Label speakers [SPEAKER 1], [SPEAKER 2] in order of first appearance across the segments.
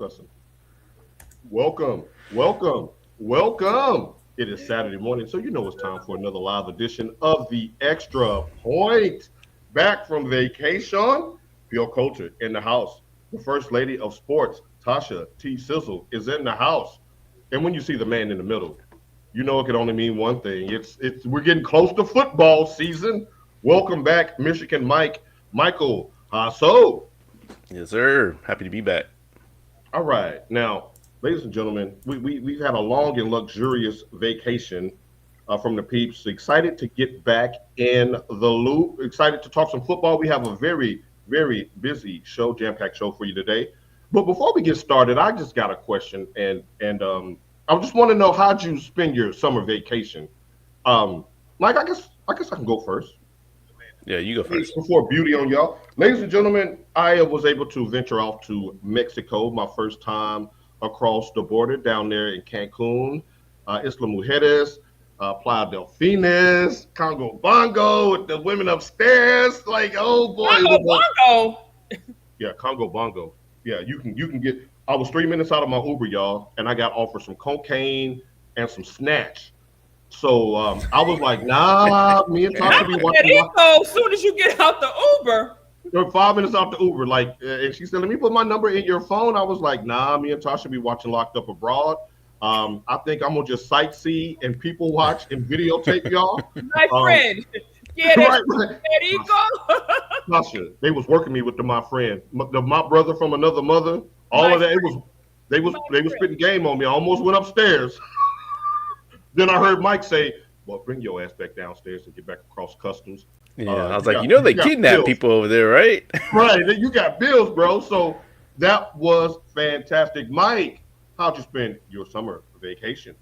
[SPEAKER 1] Listen, welcome. It is Saturday morning, so you know it's time for another live edition of the Extra Point. Back from vacation, Pure Culture in the house. The First Lady of Sports, Tasha T. Sizzle, is in the house. And when you see the man in the middle, you know it can only mean one thing. It's we're getting close to football season. Welcome back, Michigan Michael Hasso.
[SPEAKER 2] Yes, sir. Happy to be back.
[SPEAKER 1] All right. Now, ladies and gentlemen, we've had a long and luxurious vacation from the peeps. Excited to get back in the loop. Excited to talk some football. We have a very busy show, jam-packed show for you today. But before we get started, I just got a question, and I just want to know, how'd you spend your summer vacation? Mike, I guess I can go first.
[SPEAKER 2] Yeah, you go first.
[SPEAKER 1] Before beauty on y'all. Ladies and gentlemen, I was able to venture off to Mexico, my first time across the border down there in Cancun, Isla Mujeres, Playa del Fines, Congo Bongo with the women upstairs. Like, oh boy.
[SPEAKER 3] Congo Bongo.
[SPEAKER 1] Yeah, Congo Bongo. Yeah, you can get. I was 3 minutes out of my Uber, y'all, and I got offered some cocaine and some snatch. So I was like, nah, me and Tasha be watching.
[SPEAKER 3] As soon as you get out the Uber.
[SPEAKER 1] 5 minutes off the Uber, like, and she said, "Let me put my number in your phone." I was like, "Nah, me and Tasha be watching Locked Up Abroad. I think I'm gonna just sightsee and people watch and videotape y'all."
[SPEAKER 3] My friend, get it,
[SPEAKER 1] right.
[SPEAKER 3] Rico.
[SPEAKER 1] Tasha, they was working me with my friend, my brother from another mother. All
[SPEAKER 3] My
[SPEAKER 1] of that,
[SPEAKER 3] friend.
[SPEAKER 1] they was spitting game on me. I almost went upstairs. Then I heard Mike say, "Well, bring your ass back downstairs and get back across customs."
[SPEAKER 2] Yeah, I was like, they kidnap
[SPEAKER 1] bills.
[SPEAKER 2] people over there, right?
[SPEAKER 1] Right, you got bills, bro. So that was fantastic. Mike, how'd you spend your summer vacation?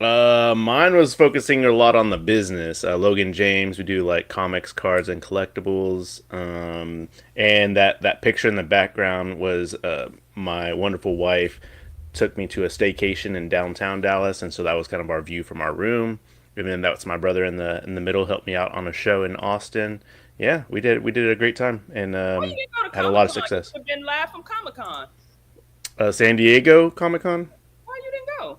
[SPEAKER 2] Mine was focusing a lot on the business. Logan James, we do like comics, cards, and collectibles. And that picture in the background was my wonderful wife took me to a staycation in downtown Dallas, and so that was kind of our view from our room. And then that's my brother in the middle helped me out on a show in Austin. Yeah, we did a great time and
[SPEAKER 3] Why you didn't go to
[SPEAKER 2] had a lot of
[SPEAKER 3] Comic-Con?
[SPEAKER 2] success.
[SPEAKER 3] You've been live from Comic-Con.
[SPEAKER 2] San Diego Comic Con
[SPEAKER 3] Why you didn't go?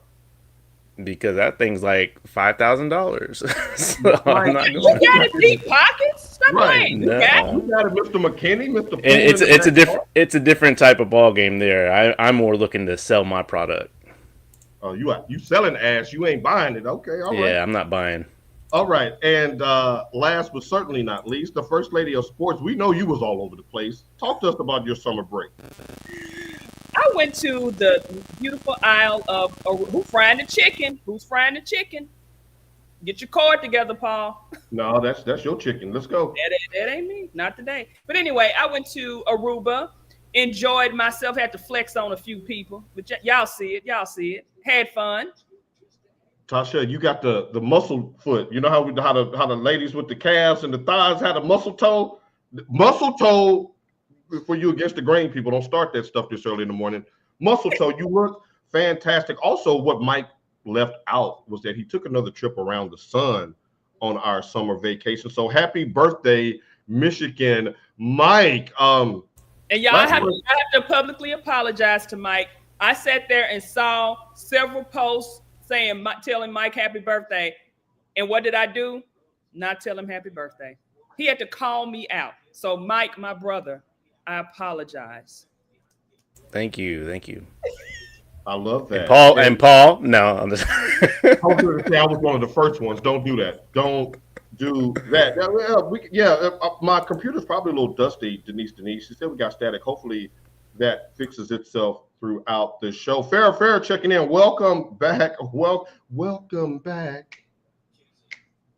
[SPEAKER 2] because that thing's like $5,000. So I'm not
[SPEAKER 3] You
[SPEAKER 2] going.
[SPEAKER 3] got it deep pockets. Stop
[SPEAKER 1] Right.
[SPEAKER 3] playing. You
[SPEAKER 2] No.
[SPEAKER 3] got it.
[SPEAKER 1] You got it, Mr. McKinney, Mr.
[SPEAKER 2] And it's a different type of ball game there. I'm more looking to sell my product.
[SPEAKER 1] Oh, you selling ass? You ain't buying it? Okay, all right.
[SPEAKER 2] Yeah, I'm not buying.
[SPEAKER 1] All right, and last but certainly not least, the First Lady of Sports. We know you was all over the place. Talk to us about your summer break.
[SPEAKER 3] I went to the beautiful aisle of who's frying the chicken? Who's frying the chicken? Get your cord together, Paul.
[SPEAKER 1] No, that's your chicken. Let's go.
[SPEAKER 3] That ain't me. Not today. But anyway, I went to Aruba, enjoyed myself, had to flex on a few people. But y'all see it. Y'all see it. Had fun.
[SPEAKER 1] Tasha, you got the muscle foot. You know how the ladies with the calves and the thighs had a muscle toe? Muscle toe for you against the grain people. Don't start that stuff this early in the morning. Muscle toe, you look fantastic. Also, what Mike left out was that he took another trip around the sun on our summer vacation. So happy birthday, Michigan, Mike.
[SPEAKER 3] And y'all I have to publicly apologize to Mike. I sat there and saw several posts telling Mike happy birthday. And what did I do? Not tell him happy birthday. He had to call me out. So Mike, my brother, I apologize.
[SPEAKER 2] Thank you.
[SPEAKER 1] I love that.
[SPEAKER 2] And Paul, no, I'm just.
[SPEAKER 1] I was going to say I was one of the first ones. Don't do that. Don't do that. My computer's probably a little dusty, Denise. She said we got static. Hopefully that fixes itself throughout the show. Farrah checking in. Welcome back. Welcome back.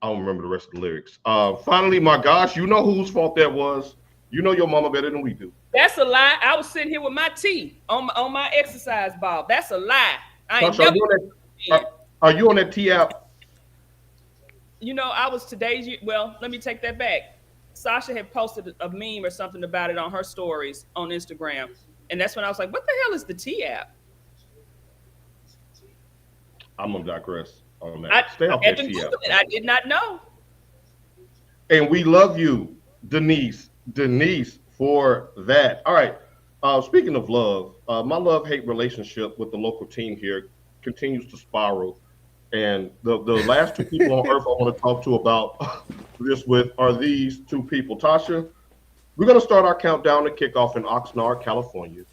[SPEAKER 1] I don't remember the rest of the lyrics. Finally, my gosh, you know whose fault that was. You know your mama better than we do.
[SPEAKER 3] That's a lie. I was sitting here with my tea on my exercise ball. That's a lie.
[SPEAKER 1] Are you on that T app?
[SPEAKER 3] You know, I was today's. Well, let me take that back. Sasha had posted a meme or something about it on her stories on Instagram. And that's when I was like, what the hell is the T app?
[SPEAKER 1] I'm going to digress on that. Stay off that T app.
[SPEAKER 3] I did not know.
[SPEAKER 1] And we love you, Denise, for that. All right. Speaking of love, my love-hate relationship with the local team here continues to spiral. And the last two people on earth I want to talk to about this with are these two people. Tasha, we're going to start our countdown to kickoff in Oxnard, California,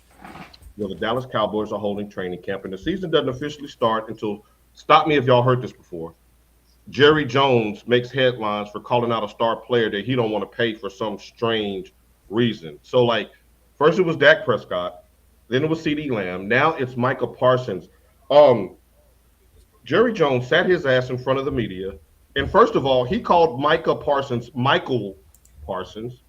[SPEAKER 1] where the Dallas Cowboys are holding training camp. And the season doesn't officially start until, stop me if y'all heard this before, Jerry Jones makes headlines for calling out a star player that he don't want to pay for some strange reason. So, like, first it was Dak Prescott, then it was CeeDee Lamb, now it's Micah Parsons. Jerry Jones sat his ass in front of the media, and first of all, he called Micah Parsons Michael Parsons.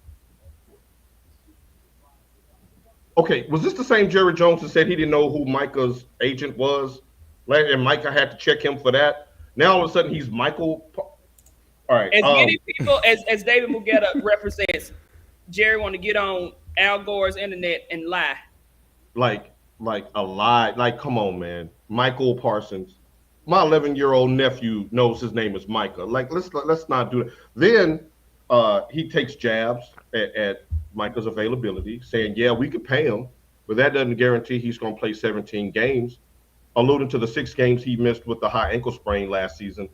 [SPEAKER 1] Okay, was this the same Jerry Jones that said he didn't know who Micah's agent was, and Micah had to check him for that? Now all of a sudden he's Michael. All right.
[SPEAKER 3] As many people as David Mugetta represents, Jerry want to get on Al Gore's internet and lie.
[SPEAKER 1] Like a lie. Like, come on, man. Michael Parsons. My 11-year-old nephew knows his name is Micah. Like, let's not do that. Then he takes jabs at Micah's availability, saying, yeah, we could pay him, but that doesn't guarantee he's going to play 17 games, alluding to the 6 games he missed with the high ankle sprain last season.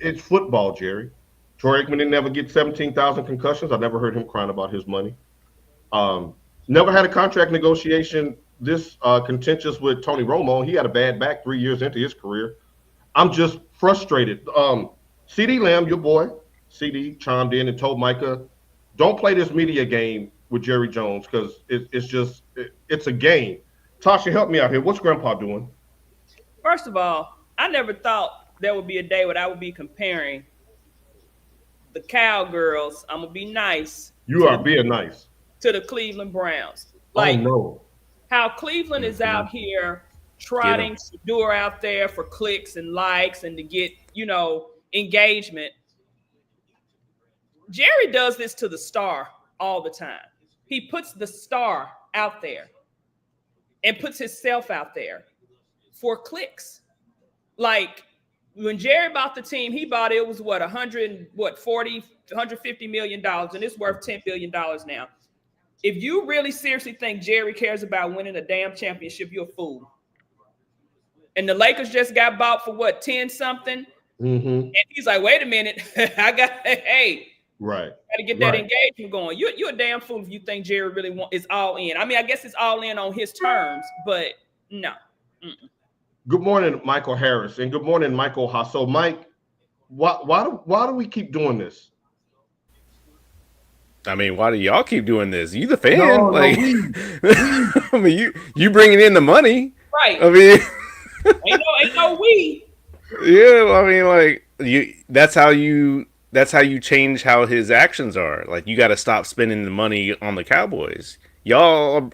[SPEAKER 1] It's football, Jerry. Troy Aikman didn't ever get 17,000 concussions. I never heard him crying about his money. Never had a contract negotiation this contentious with Tony Romo. He had a bad back 3 years into his career. I'm just frustrated. CeeDee Lamb, your boy, CeeDee chimed in and told Micah, don't play this media game with Jerry Jones because it's a game. Tasha, help me out here. What's Grandpa doing?
[SPEAKER 3] First of all, I never thought there would be a day where I would be comparing the Cowgirls. I'm going to be nice.
[SPEAKER 1] You are being nice.
[SPEAKER 3] To the Cleveland Browns. Like,
[SPEAKER 1] oh, no.
[SPEAKER 3] How Cleveland is out here trotting Shador out there for clicks and likes and to get, engagement. Jerry does this to the star all the time. He puts the star out there and puts himself out there for clicks. Like when Jerry bought the team, he bought it was $150 million, and it's worth $10 billion now. If you really seriously think Jerry cares about winning a damn championship, you're a fool. And the Lakers just got bought for 10 something.
[SPEAKER 1] Mm-hmm.
[SPEAKER 3] And he's like, wait a minute,
[SPEAKER 1] right.
[SPEAKER 3] Got to get that engagement going. You're a damn fool if you think Jerry really is all in. I mean, I guess it's all in on his terms, but no. Mm-mm.
[SPEAKER 1] Good morning, Michael Harris, and good morning, Michael Haas. So, Mike, why do we keep doing this?
[SPEAKER 2] I mean, why do y'all keep doing this? You the fan?
[SPEAKER 1] No,
[SPEAKER 2] I mean, you bringing in the money,
[SPEAKER 3] right?
[SPEAKER 2] I mean,
[SPEAKER 3] ain't no we.
[SPEAKER 2] Yeah, I mean, like that's how you change how his actions are. Like, you got to stop spending the money on the Cowboys. Y'all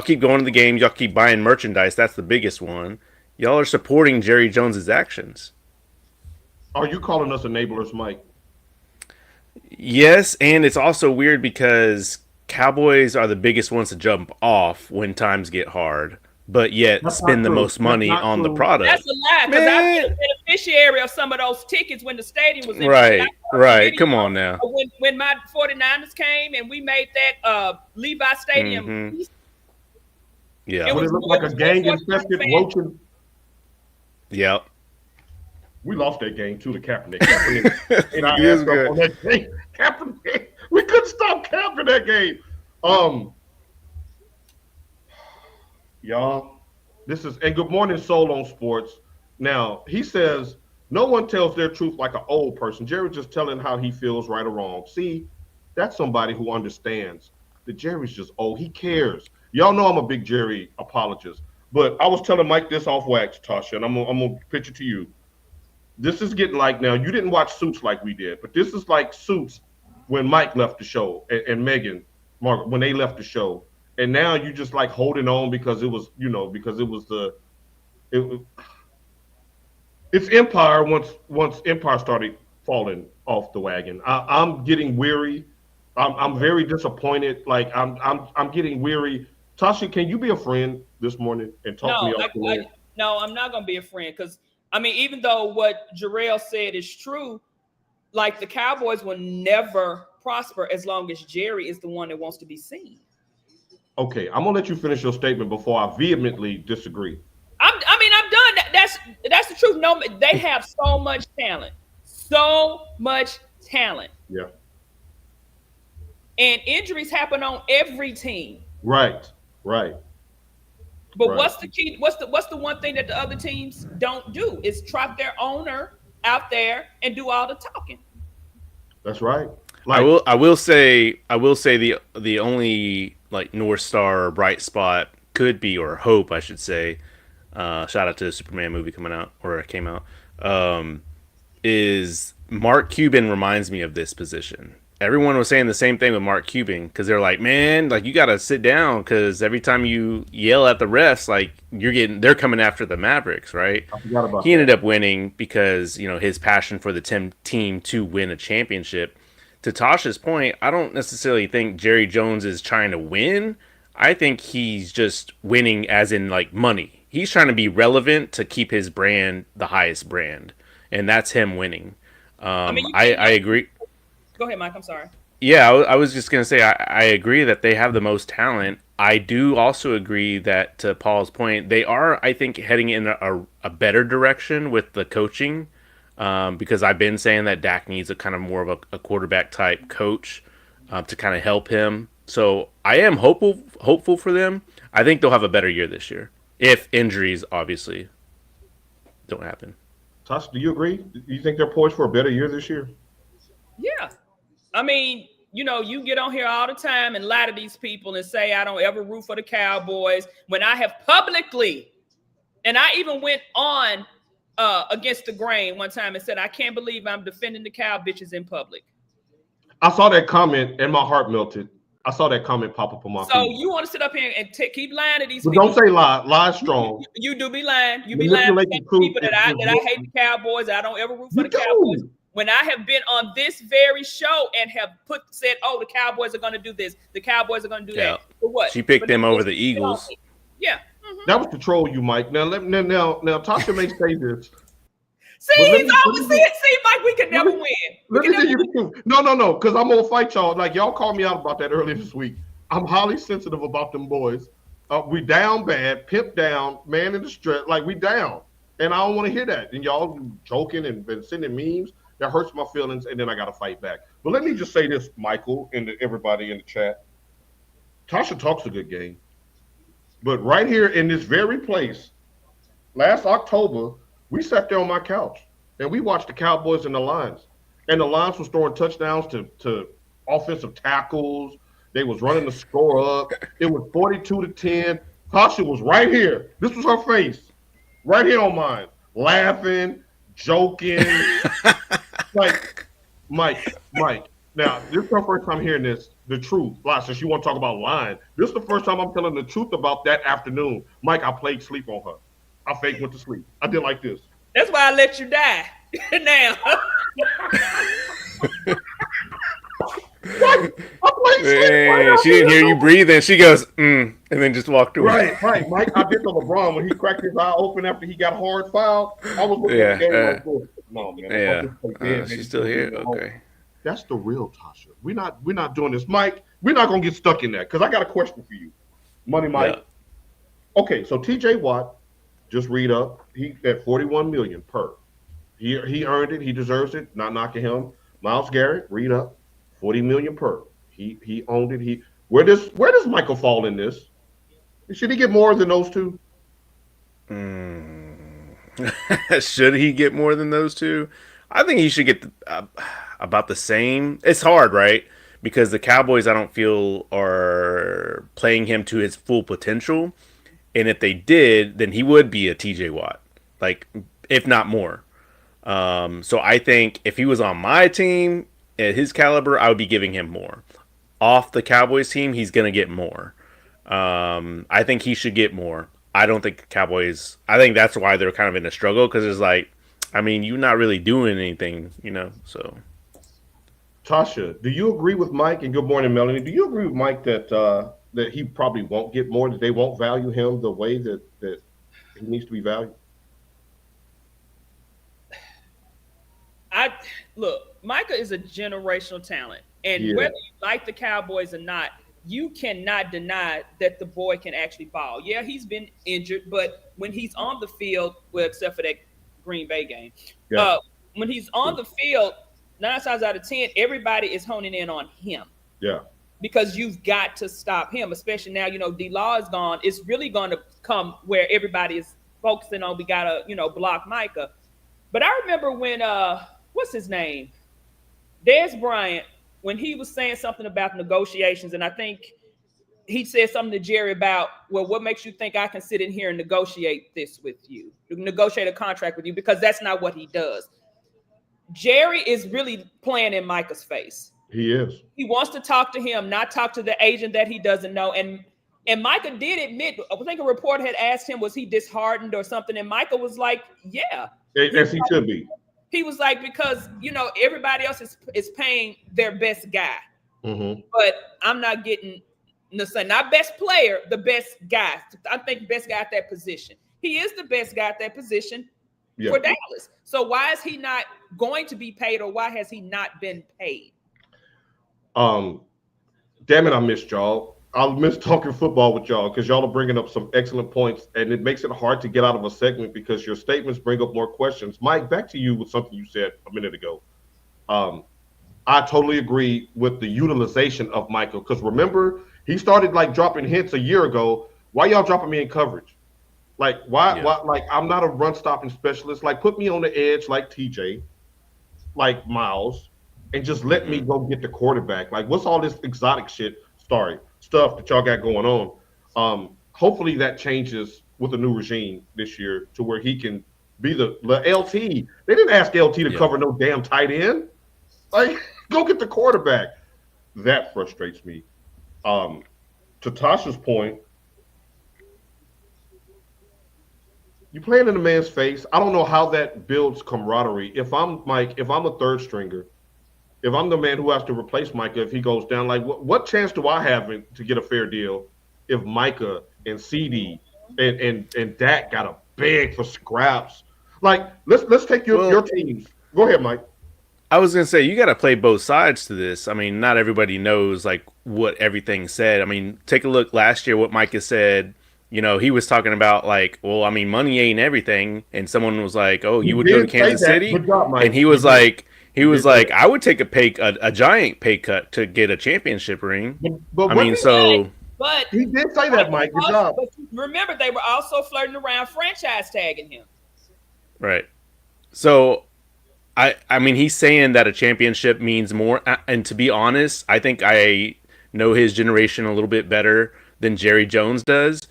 [SPEAKER 2] keep going to the games. Y'all keep buying merchandise. That's the biggest one. Y'all are supporting Jerry Jones's actions.
[SPEAKER 1] Are you calling us enablers, Mike?
[SPEAKER 2] Yes, and it's also weird because Cowboys are the biggest ones to jump off when times get hard, but yet spend the most money on the product.
[SPEAKER 3] That's a lie, because I was a beneficiary of some of those tickets when the stadium was
[SPEAKER 2] empty. Right. Come on now.
[SPEAKER 3] When my 49ers came and we made that Levi Stadium.
[SPEAKER 2] Mm-hmm. Yeah.
[SPEAKER 1] It looked like a gang-infested roaches.
[SPEAKER 2] Yep.
[SPEAKER 1] We lost that game too to Kaepernick. Kaepernick on that game. Kaepernick. We couldn't stop Kaepernick that game. Y'all, and good morning, Soul on Sports. Now, he says, no one tells their truth like an old person. Jerry's just telling how he feels, right or wrong. See, that's somebody who understands that Jerry's just old. He cares. Y'all know I'm a big Jerry apologist. But I was telling Mike this off wax, Tasha, and I'm gonna pitch it to you. This is getting like, now, you didn't watch Suits like we did, but this is like Suits when Mike left the show and Megan, Margaret, when they left the show. And now you just like holding on because it was, it's Empire once Empire started falling off the wagon. I'm getting weary. I'm very disappointed. Like I'm getting weary. Tasha, can you be a friend this morning and talk to me off the way?
[SPEAKER 3] No, I'm not gonna be a friend because I mean, even though what Jarrell said is true, like the Cowboys will never prosper as long as Jerry is the one that wants to be seen.
[SPEAKER 1] Okay, I'm gonna let you finish your statement before I vehemently disagree.
[SPEAKER 3] I'm done. That's the truth. No, they have so much talent,
[SPEAKER 1] Yeah.
[SPEAKER 3] and injuries happen on every team.
[SPEAKER 1] Right. Right.
[SPEAKER 3] But
[SPEAKER 1] Right.
[SPEAKER 3] what's the key? What's the one thing that the other teams don't do is trot their owner out there and do all the talking.
[SPEAKER 1] That's right.
[SPEAKER 2] I
[SPEAKER 1] Like,
[SPEAKER 2] will. I will say the only like North Star or bright spot could be, or hope, I should say. Shout out to the Superman movie coming out, or it came out. Um, is Mark Cuban reminds me of this position. Everyone was saying the same thing with Mark Cuban because they're like, man, like you got to sit down because every time you yell at the refs, like they're coming after the Mavericks, right?
[SPEAKER 1] I forgot about
[SPEAKER 2] He ended
[SPEAKER 1] that.
[SPEAKER 2] up winning because his passion for the team to win a championship. To Tasha's point, I don't necessarily think Jerry Jones is trying to win. I think he's just winning as in like money. He's trying to be relevant to keep his brand the highest brand, and that's him winning.
[SPEAKER 3] I mean, you
[SPEAKER 2] I
[SPEAKER 3] can't.
[SPEAKER 2] agree.
[SPEAKER 3] Go ahead, Mike. I'm sorry.
[SPEAKER 2] Yeah, I was just gonna say I agree that they have the most talent. I do also agree that, to Paul's point, they are, I think, heading in a better direction with the coaching, because I've been saying that Dak needs a kind of more of a quarterback type coach to kind of help him. So I am hopeful for them. I think they'll have a better year this year if injuries obviously don't happen.
[SPEAKER 1] Tasha, do you agree? Do you think they're poised for a better year this year?
[SPEAKER 3] Yeah. I mean, you get on here all the time and lie to these people and say I don't ever root for the Cowboys when I have publicly, and I even went on against the grain one time and said I can't believe I'm defending the cow bitches in public.
[SPEAKER 1] I saw that comment and my heart melted. I saw that comment pop up on my
[SPEAKER 3] So
[SPEAKER 1] feed.
[SPEAKER 3] you want to sit up here and keep lying to these
[SPEAKER 1] But
[SPEAKER 3] people?
[SPEAKER 1] don't say lie. Lie strong.
[SPEAKER 3] You do be lying. You be lying
[SPEAKER 1] Manipulate
[SPEAKER 3] to
[SPEAKER 1] the truth.
[SPEAKER 3] people that I hate the Cowboys. I don't ever root for
[SPEAKER 1] You
[SPEAKER 3] the Cowboys.
[SPEAKER 1] do.
[SPEAKER 3] When I have been on this very show and have said, "Oh, the Cowboys are going to do this. The Cowboys are going to do
[SPEAKER 2] Yeah,
[SPEAKER 3] that." For what?
[SPEAKER 2] she picked
[SPEAKER 3] But
[SPEAKER 2] them
[SPEAKER 3] then
[SPEAKER 2] over
[SPEAKER 3] they
[SPEAKER 2] the
[SPEAKER 3] sit on
[SPEAKER 2] Eagles.
[SPEAKER 3] me. Yeah. Mhm.
[SPEAKER 1] That was to troll you, Mike. Now, now, Tasha may say this,
[SPEAKER 3] See,
[SPEAKER 1] but
[SPEAKER 3] he's always see, Mike. We can never win. We
[SPEAKER 1] let
[SPEAKER 3] can
[SPEAKER 1] me
[SPEAKER 3] never
[SPEAKER 1] tell you the
[SPEAKER 3] win.
[SPEAKER 1] truth. No, because I'm gonna fight y'all. Like y'all called me out about that earlier this week. I'm highly sensitive about them boys. We down bad, pimp down, man in the stress. Like we down, and I don't want to hear that. And y'all joking and been sending memes that hurts my feelings, and then I got to fight back. But let me just say this, Michael, and everybody in the chat. Tasha talks a good game, but right here in this very place, last October, we sat there on my couch and we watched the Cowboys and the Lions. And the Lions was throwing touchdowns to offensive tackles. They was running the score up. It was 42-10. Tasha was right here. This was her face. Right here on mine. Laughing, joking. Like, Mike. Now, this is her first time hearing this, the truth. Since you want to talk about lying. This is the first time I'm telling the truth about that afternoon. Mike, I played sleep on her. I fake went to sleep. I did like this.
[SPEAKER 3] That's why I let you die. Now.
[SPEAKER 1] What? I played sleep.
[SPEAKER 2] She didn't hear you breathe, and she goes, and then just walked away.
[SPEAKER 1] Right. Mike, I did to LeBron when he cracked his eye open after he got hard fouled. I was looking at the game like, no, man.
[SPEAKER 2] Yeah. She's still here. Okay.
[SPEAKER 1] That's the real Tasha. We're not doing this, Mike. We're not gonna get stuck in that because I got a question for you, Money Mike. Yeah. Okay, so T.J. Watt, just read up. He at $41 million per. He earned it. He deserves it. Not knocking him. Myles Garrett, read up, $40 million per. He owned it. Where does Michael fall in this? Should he get more than those two?
[SPEAKER 2] Should he get more than those two? I think he should get about the same. It's hard, right? Because the Cowboys, I don't feel, are playing him to his full potential. And if they did, then he would be a TJ Watt, like, if not more. So I think if he was on my team at his caliber, I would be giving him more. Off the Cowboys team, he's going to get more. I think he should get more. I don't think the Cowboys, I think that's why they're kind of in a struggle, because it's like, I mean, you're not really doing anything, so.
[SPEAKER 1] Tasha, do you agree with Mike? And good morning, Melanie. Do you agree with Mike that he probably won't get more, that they won't value him the way that he needs to be valued?
[SPEAKER 3] Look, Micah is a generational talent. And whether you like the Cowboys or not, you cannot deny that the boy can actually ball. Yeah, he's been injured, but when he's on the field, well, except for that Green Bay game,
[SPEAKER 1] Yeah.
[SPEAKER 3] when he's on the field, 9 times out of 10, everybody is honing in on him.
[SPEAKER 1] Yeah.
[SPEAKER 3] Because you've got to stop him, especially now, D-Law is gone. It's really going to come where everybody is focusing on, we got to, block Micah. But I remember when, what's his name? Dez Bryant, when he was saying something about negotiations, and I think he said something to Jerry about, well, what makes you think I can sit in here and negotiate this with you, negotiate a contract with you? Because that's not what he does. Jerry is really playing in Micah's face.
[SPEAKER 1] He is.
[SPEAKER 3] He wants to talk to him, not talk to the agent that he doesn't know. And Micah did admit, I think a reporter had asked him, was he disheartened or something? And Micah was like, yeah.
[SPEAKER 1] As he should be.
[SPEAKER 3] He was like, because, everybody else is paying their best guy.
[SPEAKER 1] Mm-hmm.
[SPEAKER 3] But I'm not getting, not best player, the best guy. I think best guy at that position. He is the best guy at that position for Dallas. So why is he not going to be paid, or why has he not been paid?
[SPEAKER 1] Damn it, I missed y'all. I miss talking football with y'all because y'all are bringing up some excellent points, and it makes it hard to get out of a segment because your statements bring up more questions. Mike, back to you with something you said a minute ago. I totally agree with the utilization of Michael because remember, he started like dropping hints a year ago. Why y'all dropping me in coverage? Like, why? Like, I'm not a run stopping specialist. Like, put me on the edge like TJ, like Miles, and just let me go get the quarterback. Like, what's all this exotic stuff that y'all got going on? Hopefully that changes with the new regime this year to where he can be the LT. They didn't ask LT to cover no damn tight end. Like, go get the quarterback. That frustrates me. To Tasha's point, you playing in a man's face. I don't know how that builds camaraderie. If I'm a third stringer, if I'm the man who has to replace Micah if he goes down, like what chance do I have to get a fair deal if Micah and CD and Dak got to beg for scraps? Like, let's take your teams. Go ahead, Mike.
[SPEAKER 2] I was gonna say you got to play both sides to this. I mean, not everybody knows like what everything said. I mean, take a look last year what Micah said. He was talking about like, well, I mean, money ain't everything, and someone was like, oh, you would go to Kansas City, and he was like. He was like, I would take a giant pay cut to get a championship ring.
[SPEAKER 1] But
[SPEAKER 2] I mean, so.
[SPEAKER 3] But
[SPEAKER 1] he did say that, Mike. Good job.
[SPEAKER 3] But remember, they were also flirting around franchise tagging him.
[SPEAKER 2] Right. So, I mean, he's saying that a championship means more. And to be honest, I think I know his generation a little bit better than Jerry Jones does.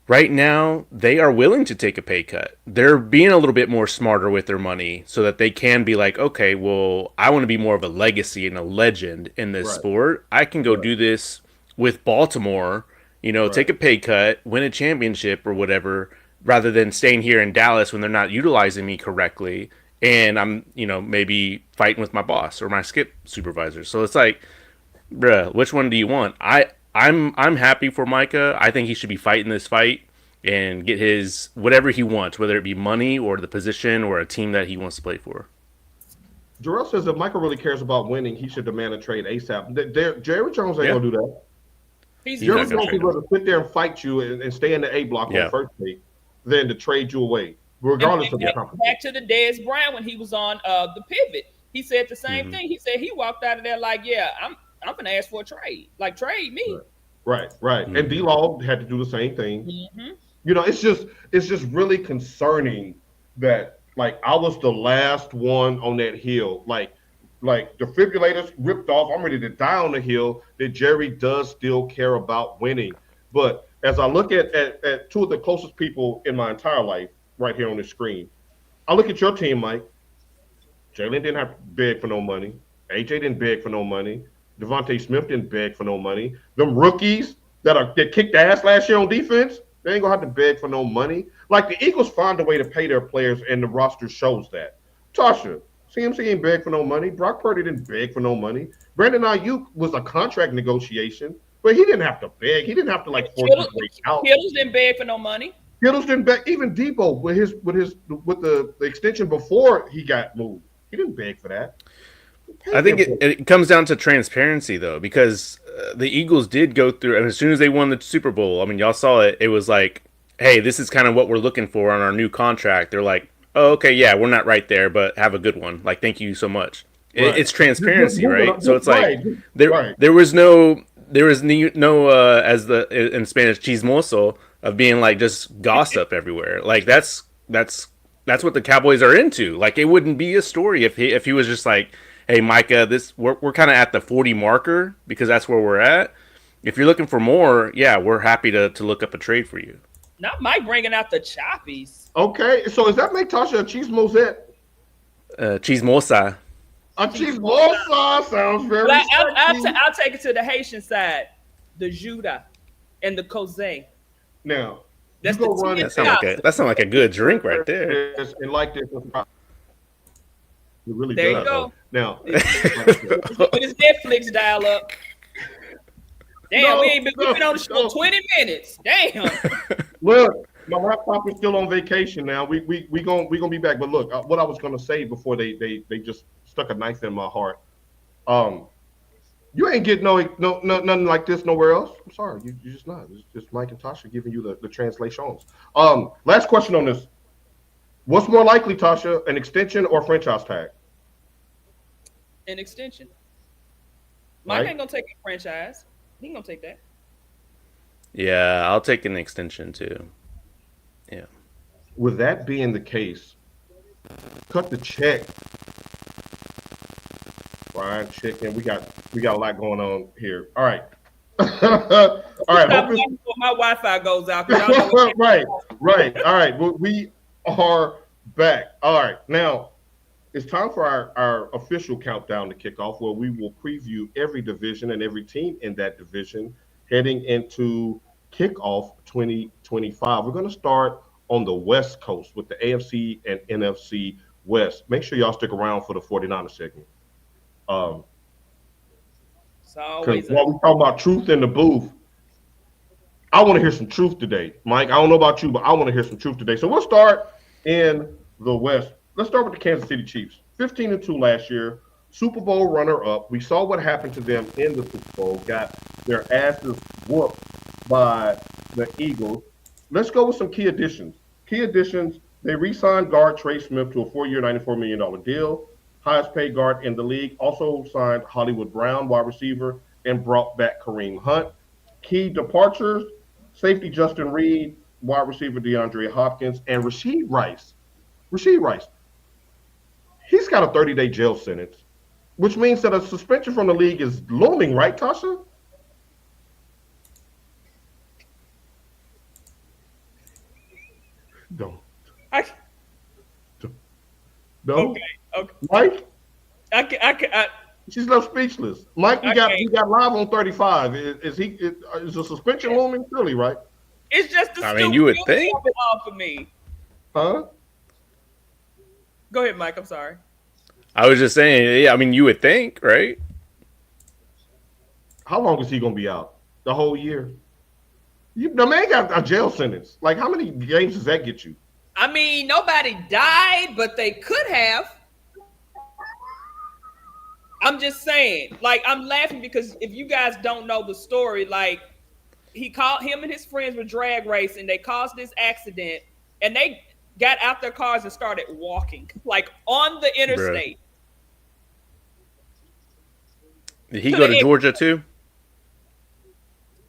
[SPEAKER 2] Right now, they are willing to take a pay cut. They're being a little bit more smarter with their money so that they can be like, okay, well, I want to be more of a legacy and a legend in this sport. I can go do this with Baltimore, take a pay cut, win a championship or whatever, rather than staying here in Dallas when they're not utilizing me correctly. And I'm, maybe fighting with my boss or my skip supervisor. So it's like, bruh, which one do you want? I'm happy for Micah. I think he should be fighting this fight and get his whatever he wants, whether it be money or the position or a team that he wants to play for.
[SPEAKER 1] Jarrell says if Micah really cares about winning, he should demand a trade ASAP. Jerry Jones ain't gonna do that. Jerry Jones is going to sit there and fight you and stay in the A block on first take than to trade you away, regardless of the competition.
[SPEAKER 3] Back to the Dez Bryant when he was on the pivot, he said the same thing. He said he walked out of there like, yeah, I'm gonna ask for a trade. Like, trade me.
[SPEAKER 1] Right. Mm-hmm. And D-Law had to do the same thing. Mm-hmm. It's just really concerning that like I was the last one on that hill. Like defibrillators ripped off. I'm ready to die on the hill. That Jerry does still care about winning. But as I look at two of the closest people in my entire life right here on the screen, I look at your team, Mike. Jalen didn't have to beg for no money. AJ didn't beg for no money. Devontae Smith didn't beg for no money. Them rookies that kicked ass last year on defense, they ain't gonna have to beg for no money. Like the Eagles find a way to pay their players, and the roster shows that. Tasha, CMC ain't beg for no money. Brock Purdy didn't beg for no money. Brandon Ayuk was a contract negotiation, but he didn't have to beg. He didn't have to like force his way out.
[SPEAKER 3] Kittles didn't beg for no money.
[SPEAKER 1] Kittles didn't beg. Even Debo with the extension before he got moved, he didn't beg for that.
[SPEAKER 2] I think it comes down to transparency, though, because the Eagles did go through, and as soon as they won the Super Bowl, I mean, y'all saw it. It was like, hey, this is kind of what we're looking for on our new contract. They're like, oh, okay, yeah, we're not right there, but have a good one. Like, thank you so much.
[SPEAKER 1] Right.
[SPEAKER 2] It's transparency, right? So it's
[SPEAKER 1] right.
[SPEAKER 2] like
[SPEAKER 1] Right.
[SPEAKER 2] there was no as the in Spanish chismoso of being like just gossip everywhere. Like that's what the Cowboys are into. Like it wouldn't be a story if he was just like, hey Micah, we're kind of at the 40 marker because that's where we're at. If you're looking for more, yeah, we're happy to look up a trade for you.
[SPEAKER 3] Not Mike bringing out the choppies.
[SPEAKER 1] Okay, so does that make Tasha a chismosette?
[SPEAKER 2] Chismosa.
[SPEAKER 1] A chismosa sounds very
[SPEAKER 3] But
[SPEAKER 1] sexy.
[SPEAKER 3] I'll take it to the Haitian side. The Judah and the Cosé.
[SPEAKER 1] Now,
[SPEAKER 3] That's
[SPEAKER 1] you go
[SPEAKER 3] the
[SPEAKER 1] run
[SPEAKER 3] two
[SPEAKER 2] That sounds like a good drink right there.
[SPEAKER 1] and like this. It really
[SPEAKER 3] There
[SPEAKER 1] does.
[SPEAKER 3] you go.
[SPEAKER 1] Now,
[SPEAKER 3] With his Netflix dial up. Damn, we ain't been on the show 20 minutes. Damn.
[SPEAKER 1] look, my laptop is still on vacation now. We gonna be back. But look, what I was gonna say before they just stuck a knife in my heart. You ain't getting no nothing like this nowhere else. I'm sorry, you just not. It's just Mike and Tasha giving you the translations. Last question on this. What's more likely, Tasha, an extension or franchise tag?
[SPEAKER 3] An extension. Mike
[SPEAKER 1] Right.
[SPEAKER 3] ain't gonna take a franchise. He ain't gonna take that.
[SPEAKER 2] Yeah, I'll take an extension too. Yeah.
[SPEAKER 1] With that being the case, cut the check. Fried chicken. We got a lot going on here. All right. All right.
[SPEAKER 3] Stop before my Wi-Fi goes out. 'Cause y'all know what-
[SPEAKER 1] right. All right. Well, we are back. All right. Now, it's time for our official countdown to kick off, where we will preview every division and every team in that division heading into kickoff 2025. We're going to start on the West Coast with the AFC and NFC West. Make sure y'all stick around for the 49ers segment.
[SPEAKER 3] It's always
[SPEAKER 1] Because while we talk about truth in the booth, I want to hear some truth today. Mike, I don't know about you, but I want to hear some truth today. So we'll start in the West. Let's start with the Kansas City Chiefs. 15-2 last year, Super Bowl runner-up. We saw what happened to them in the Super Bowl. Got their asses whooped by the Eagles. Let's go with some key additions. They re-signed guard Trey Smith to a 4-year, $94 million deal. Highest paid guard in the league. Also signed Hollywood Brown, wide receiver, and brought back Kareem Hunt. Key departures, safety Justin Reed, wide receiver DeAndre Hopkins, and Rashid Rice. He's got a 30-day jail sentence, which means that a suspension from the league is looming, right, Tasha? No. No.
[SPEAKER 3] Okay.
[SPEAKER 1] Mike?
[SPEAKER 3] I
[SPEAKER 1] She's left speechless. Mike, we got live on 35. Is a suspension looming? Really, right?
[SPEAKER 3] It's just the
[SPEAKER 2] I mean, you would think.
[SPEAKER 3] of it all for me.
[SPEAKER 1] Huh?
[SPEAKER 3] Go ahead, Mike. I'm sorry.
[SPEAKER 2] I was just saying, yeah, I mean, you would think, right?
[SPEAKER 1] How long is he gonna be out? The whole year? The man got a jail sentence. Like, how many games does that get you?
[SPEAKER 3] I mean, nobody died, but they could have. I'm just saying, like, I'm laughing because if you guys don't know the story, like, him and his friends were drag racing. They caused this accident, and they got out their cars and started walking, like, on the interstate.
[SPEAKER 2] Bruh. Did he go to Georgia too?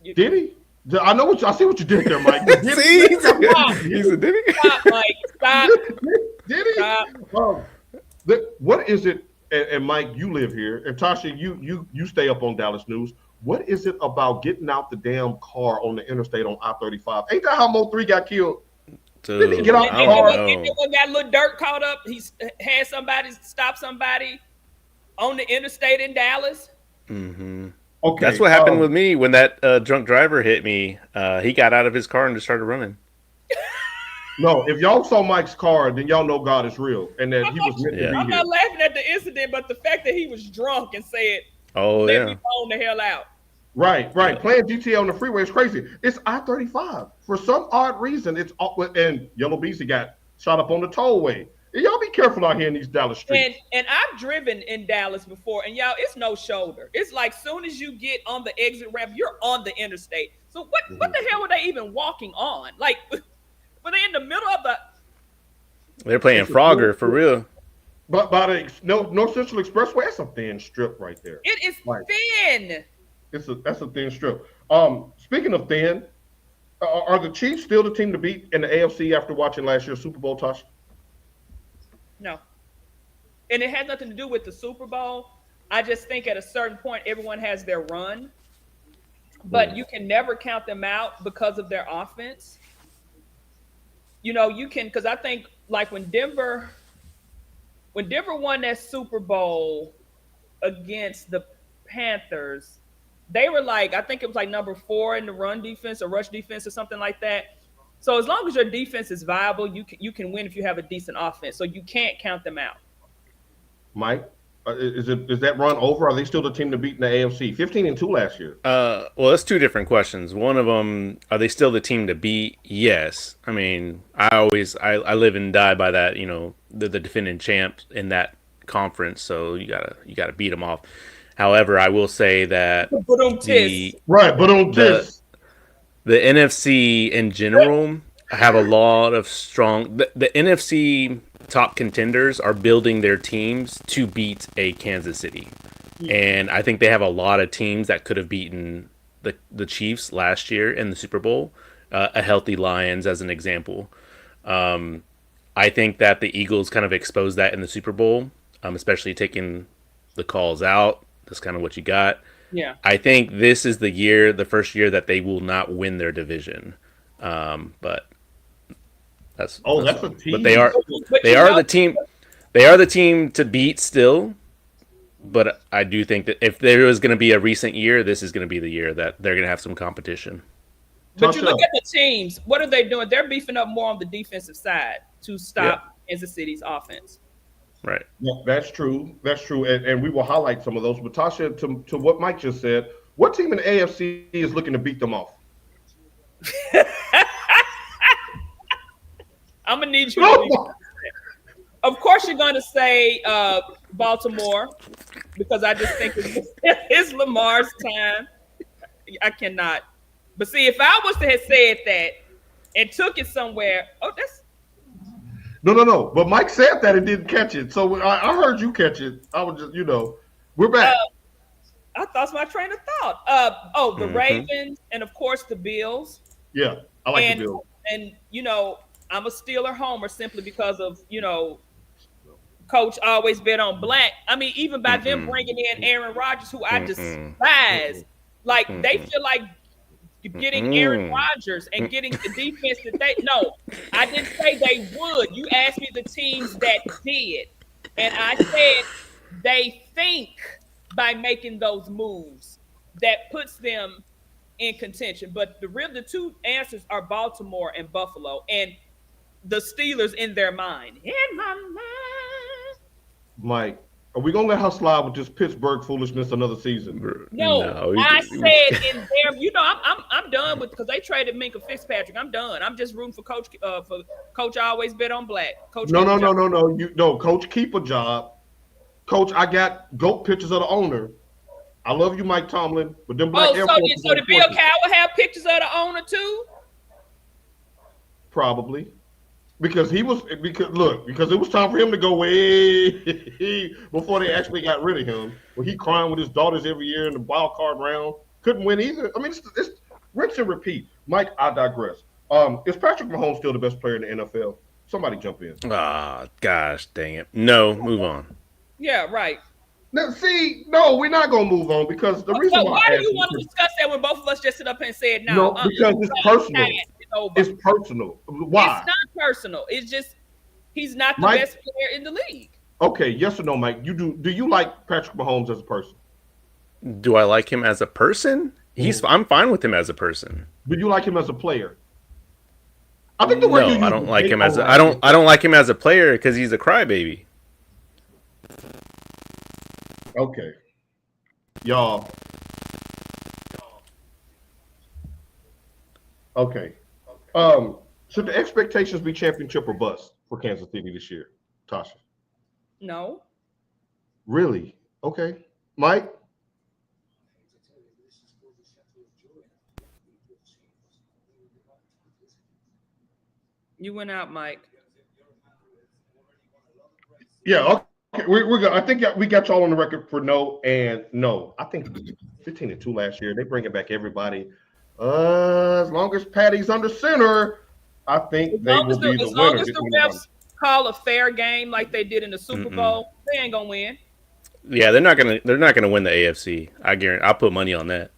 [SPEAKER 1] Did he? I see what you did there, Mike. Did he?
[SPEAKER 2] See? He said, did he?
[SPEAKER 3] Stop, Mike. Stop.
[SPEAKER 1] Did he?
[SPEAKER 3] Stop.
[SPEAKER 1] What is it? And Mike, you live here, and Tasha, you stay up on Dallas news. What is it about getting out the damn car on the interstate on I-35? Ain't that how Mo3 got killed?
[SPEAKER 2] Dude,
[SPEAKER 1] Did he get out the car?
[SPEAKER 3] And then when that little dirt caught up, he had somebody stop somebody on the interstate in Dallas.
[SPEAKER 2] Mm-hmm.
[SPEAKER 1] Okay,
[SPEAKER 2] that's what happened with me when that drunk driver hit me. He got out of his car and just started running.
[SPEAKER 1] No, if y'all saw Mike's car, then y'all know God is real and that he was meant to be
[SPEAKER 3] I'm
[SPEAKER 1] here.
[SPEAKER 3] not laughing at the incident, but the fact that he was drunk and said,
[SPEAKER 2] "Oh
[SPEAKER 3] let
[SPEAKER 2] yeah,
[SPEAKER 3] me phone the hell out."
[SPEAKER 1] Right. Playing GTA on the freeway is crazy. It's I-35 for some odd reason. And Yellow Beezy got shot up on the tollway. Y'all be careful out here in these Dallas streets.
[SPEAKER 3] And I've driven in Dallas before, and y'all, it's no shoulder. It's like soon as you get on the exit ramp, you're on the interstate. So what the hell were they even walking on? Like, were they in the middle of the?
[SPEAKER 2] They're playing Frogger for real.
[SPEAKER 1] But by the North Central Expressway, that's a thin strip right there.
[SPEAKER 3] It is thin.
[SPEAKER 1] That's a thin strip. Speaking of thin, are the Chiefs still the team to beat in the AFC after watching last year's Super Bowl, Tasha?
[SPEAKER 3] No. And it has nothing to do with the Super Bowl. I just think at a certain point, everyone has their run. But you can never count them out because of their offense. You know, you can, because I think like when Denver won that Super Bowl against the Panthers, they were like, I think it was like number 4 in the run defense or rush defense or something like that. So as long as your defense is viable, you can win if you have a decent offense. So you can't count them out.
[SPEAKER 1] Mike, is that run over? Are they still the team to beat in the AFC? 15-2 last year.
[SPEAKER 2] Well, that's two different questions. One of them, are they still the team to beat? Yes. I mean, I live and die by that. You know, the defending champ in that conference, so you gotta beat them off. However, I will say that the NFC in general have a lot of strong. The NFC top contenders are building their teams to beat a Kansas City, and I think they have a lot of teams that could have beaten the Chiefs last year in the Super Bowl. A healthy Lions, as an example. I think that the Eagles kind of exposed that in the Super Bowl, especially taking the calls out. That's kind of what you got.
[SPEAKER 3] Yeah.
[SPEAKER 2] I think this is the first year that they will not win their division. But that's
[SPEAKER 1] a team.
[SPEAKER 2] But they are the team. They are the team to beat still. But I do think that if there was going to be a recent year, this is going to be the year that they're going to have some competition.
[SPEAKER 3] But you look at the teams. What are they doing? They're beefing up more on the defensive side to stop Kansas City's offense.
[SPEAKER 2] Right.
[SPEAKER 1] Yeah, that's true. That's true. And we will highlight some of those. But Tasha, to what Mike just said, what team in the AFC is looking to beat them off?
[SPEAKER 3] I'm going to need you to Of course, you're going to say Baltimore because I just think it's Lamar's time. I cannot. But see, if I was to have said that and took it somewhere, that's.
[SPEAKER 1] No. But Mike said that and didn't catch it. So I heard you catch it. I was just, we're back.
[SPEAKER 3] I thought my train of thought. The Ravens and, of course, the Bills.
[SPEAKER 1] Yeah, I like the Bills.
[SPEAKER 3] And, I'm a Steeler homer simply because of, Coach always bet on black. I mean, even by them bringing in Aaron Rodgers, who I despise, like they feel like getting Aaron Rodgers and getting the defense that they – no, I didn't say they would. You asked me the teams that did. And I said they think by making those moves that puts them in contention. But the two answers are Baltimore and Buffalo. And the Steelers in their mind. In my mind.
[SPEAKER 1] Mike, are we going to let her slide with this Pittsburgh foolishness another season?
[SPEAKER 3] No, I said in their, I'm done with, because they traded Micah Fitzpatrick. I'm done. I'm just rooting for Coach. Coach always bet on black. Coach.
[SPEAKER 1] No. Coach, keep a job. Coach, I got GOAT pictures of the owner. I love you, Mike Tomlin, but them black Air Forces.
[SPEAKER 3] So did Bill Cowher have pictures of the owner too?
[SPEAKER 1] Probably. Because it was time for him to go way before they actually got rid of him. Well, he crying with his daughters every year in the wild card round. Couldn't win either. I mean, it's rinse and repeat. Mike, I digress. Is Patrick Mahomes still the best player in the NFL? Somebody jump in.
[SPEAKER 2] Ah, gosh, dang it. No, move on.
[SPEAKER 3] Yeah, right.
[SPEAKER 1] Now, no, we're not going to move on because the reason why
[SPEAKER 3] do you want to discuss that when both of us just sit up and said no?
[SPEAKER 1] No, because it's personal. It's personal. Why?
[SPEAKER 3] It's not personal. It's just he's not the best player in the league.
[SPEAKER 1] Okay, yes or no, Mike? You do you like Patrick Mahomes as a person?
[SPEAKER 2] Do I like him as a person? I'm fine with him as a person.
[SPEAKER 1] Do you like him as a player? I think the word you use.
[SPEAKER 2] I don't like him as I don't like him as a player because he's a crybaby.
[SPEAKER 1] Okay. Y'all. Okay. Should the expectations be championship or bust for Kansas City this year? Tasha?
[SPEAKER 3] No.
[SPEAKER 1] Really? Okay. Mike?
[SPEAKER 3] You went out, Mike.
[SPEAKER 1] Yeah, okay. We're good. I think we got y'all on the record for no and no. I think 15-2 last year. They bringing back everybody. As long as Patty's under center, I think they will be the
[SPEAKER 3] as long
[SPEAKER 1] winner.
[SPEAKER 3] as the refs call a fair game like they did in the Super Bowl, they ain't gonna win.
[SPEAKER 2] Yeah, they're not gonna win the AFC. I guarantee. I'll put money on that.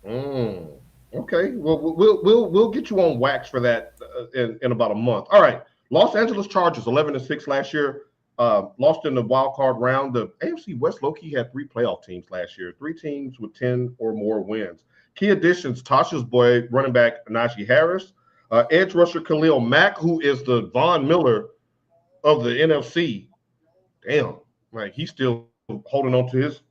[SPEAKER 1] Okay. Well, we'll get you on wax for that in about a month. All right. Los Angeles Chargers 11-6 last year. Lost in the wild card round. The AFC West low-key had 3 playoff teams last year. 3 teams with 10 or more wins. Key additions: Tasha's boy, running back Najee Harris, edge rusher Khalil Mack, who is the Von Miller of the NFC. Damn, like he's still holding on to his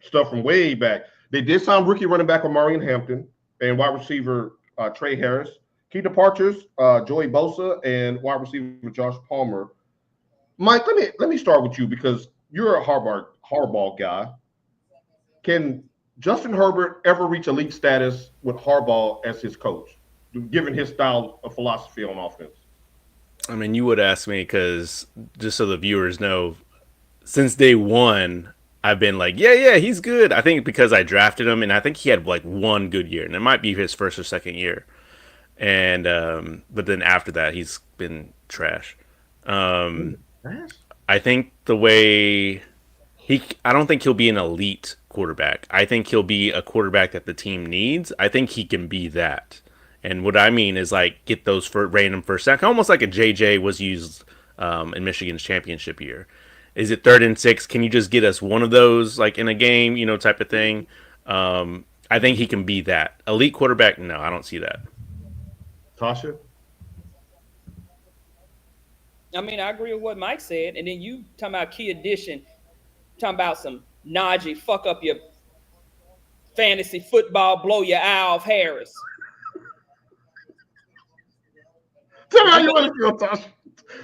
[SPEAKER 1] stuff from way back. They did sign rookie running back Omarion Hampton and wide receiver Trey Harris. Key departures: Joey Bosa and wide receiver Josh Palmer. Mike, let me start with you because you're a Harbaugh guy. Can Justin Herbert ever reach elite status with Harbaugh as his coach, given his style of philosophy on offense?
[SPEAKER 2] I mean, you would ask me because just so the viewers know, since day one, I've been like, yeah, he's good. I think because I drafted him, and I think he had like one good year, and it might be his first or second year. And but then after that, he's been trash. I think the way I don't think he'll be an elite quarterback. I think he'll be a quarterback that the team needs. I think he can be that. And what I mean is like get those random first down, almost like a JJ was used in Michigan's championship year. Is it 3rd and 6? Can you just get us one of those like in a game, type of thing? I think he can be that. Elite quarterback, no, I don't see that.
[SPEAKER 1] Tasha?
[SPEAKER 3] I mean, I agree with what Mike said. And then you talking about key addition, talking about some Najee, fuck up your fantasy football, blow your eye off Harris.
[SPEAKER 1] Tell me how you want to feel, Tasha.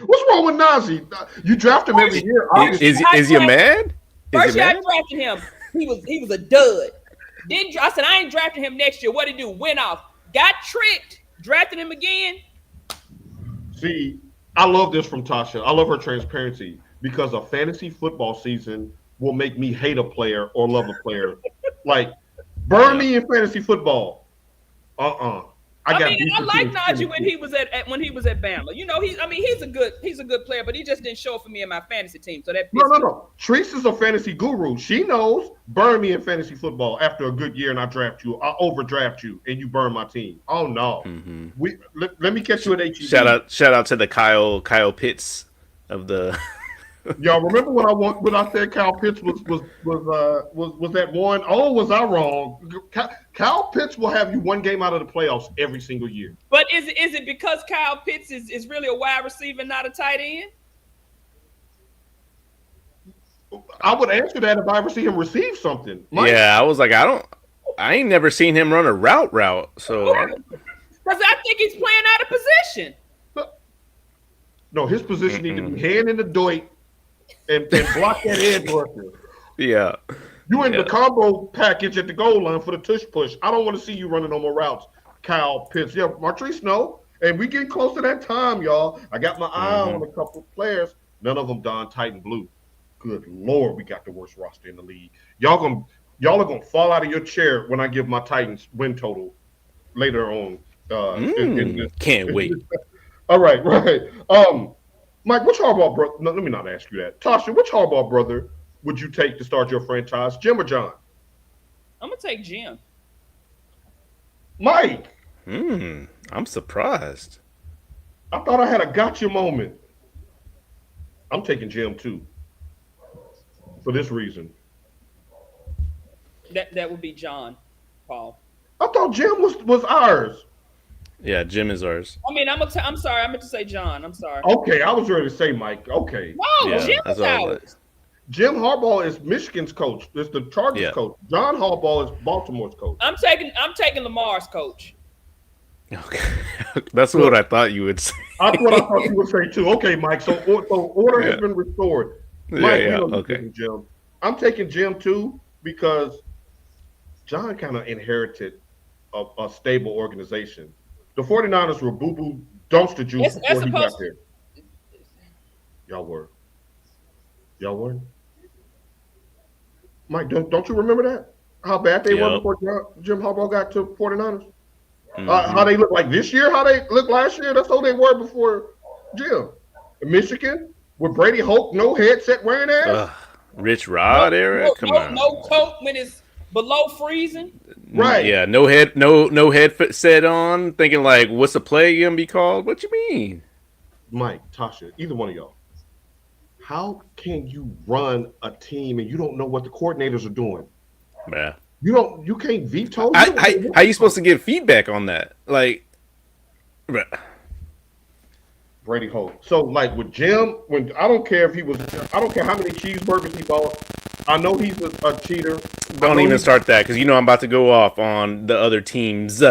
[SPEAKER 1] What's wrong with Najee? You draft him every year.
[SPEAKER 2] Is you mad?
[SPEAKER 3] First year I drafted him, he was a dud. I said I ain't drafting him next year. What did he do? Went off. Got tricked. Drafted him again.
[SPEAKER 1] See, I love this from Tasha. I love her transparency because a fantasy football season will make me hate a player or love a player. Like, burn me in fantasy football. I
[SPEAKER 3] like Najee when he was at Bama. He's a good player, but he just didn't show up for me in my fantasy team. So that
[SPEAKER 1] no. Treese is a fantasy guru. She knows burn me in fantasy football after a good year and I draft you. I overdraft you and you burn my team. Oh no. Mm-hmm. Let me catch you at HEB.
[SPEAKER 2] Shout out to the Kyle Pitts of the.
[SPEAKER 1] Y'all remember when I said Kyle Pitts was that one? Oh, was I wrong? Kyle Pitts will have you one game out of the playoffs every single year.
[SPEAKER 3] But is it because Kyle Pitts is really a wide receiver, not a tight end?
[SPEAKER 1] I would answer that if I ever see him receive something. Mike?
[SPEAKER 2] Yeah, I was like, I ain't never seen him run a route. So
[SPEAKER 3] because I think he's playing out of position.
[SPEAKER 1] No, his position need to be hand in the doit. And block that edge rusher.
[SPEAKER 2] Yeah.
[SPEAKER 1] You in the combo package at the goal line for the tush push. I don't want to see you running no more routes. Kyle Pitts. Yeah, Martrice, no. And we getting close to that time, y'all. I got my eye on a couple of players. None of them Don Titan Blue. Good Lord, we got the worst roster in the league. Y'all are gonna fall out of your chair when I give my Titans win total later on.
[SPEAKER 2] Can't wait.
[SPEAKER 1] All right. Mike, which Harbaugh brother? No, let me not ask you that. Tasha, which Harbaugh brother would you take to start your franchise, Jim or John?
[SPEAKER 3] I'm gonna take Jim.
[SPEAKER 1] Mike.
[SPEAKER 2] I'm surprised.
[SPEAKER 1] I thought I had a gotcha moment. I'm taking Jim too. For this reason.
[SPEAKER 3] That would be John, Paul.
[SPEAKER 1] I thought Jim was ours.
[SPEAKER 2] Yeah, Jim is ours.
[SPEAKER 3] I mean, I'm sorry. I meant to say John. I'm sorry.
[SPEAKER 1] Okay, I was ready to say Mike. Okay.
[SPEAKER 3] No, yeah, Jim is ours.
[SPEAKER 1] Jim Harbaugh is Michigan's coach. It's the Chargers coach. John Harbaugh is Baltimore's coach.
[SPEAKER 3] I'm taking Lamar's coach.
[SPEAKER 2] Okay, that's what I thought you would say.
[SPEAKER 1] That's what I thought you would say too. Okay, Mike. So order has been restored. Mike,
[SPEAKER 2] yeah,
[SPEAKER 1] you know
[SPEAKER 2] okay.
[SPEAKER 1] Jim. I'm taking Jim too because John kind of inherited a stable organization. The 49ers were boo-boo dumpster juice
[SPEAKER 3] That's
[SPEAKER 1] before he got
[SPEAKER 3] supposed
[SPEAKER 1] there. Y'all were. Y'all weren't. Mike, don't you remember that? How bad they were
[SPEAKER 2] Yep.
[SPEAKER 1] before Jim Harbaugh got to 49ers?
[SPEAKER 2] Mhm.
[SPEAKER 1] How they look like this year, how they look last year, that's how they were before Jim. Michigan, with Brady Hoke, no headset wearing ass.
[SPEAKER 2] Ugh. Rich Rod era? Come on.
[SPEAKER 3] No coat when it's below freezing.
[SPEAKER 1] Right.
[SPEAKER 2] Yeah, no headset on, thinking like, what's the play gonna be called? What you mean?
[SPEAKER 1] Mike, Tasha, either one of y'all. How can you run a team and you don't know what the coordinators are doing?
[SPEAKER 2] Yeah.
[SPEAKER 1] You can't veto.
[SPEAKER 2] How you supposed to get feedback on that? Like, bruh.
[SPEAKER 1] Brady Hoke. So like with Jim, I don't care how many cheeseburgers he bought. I know he's a cheater.
[SPEAKER 2] Don't even start that because you know I'm about to go off on the other teams.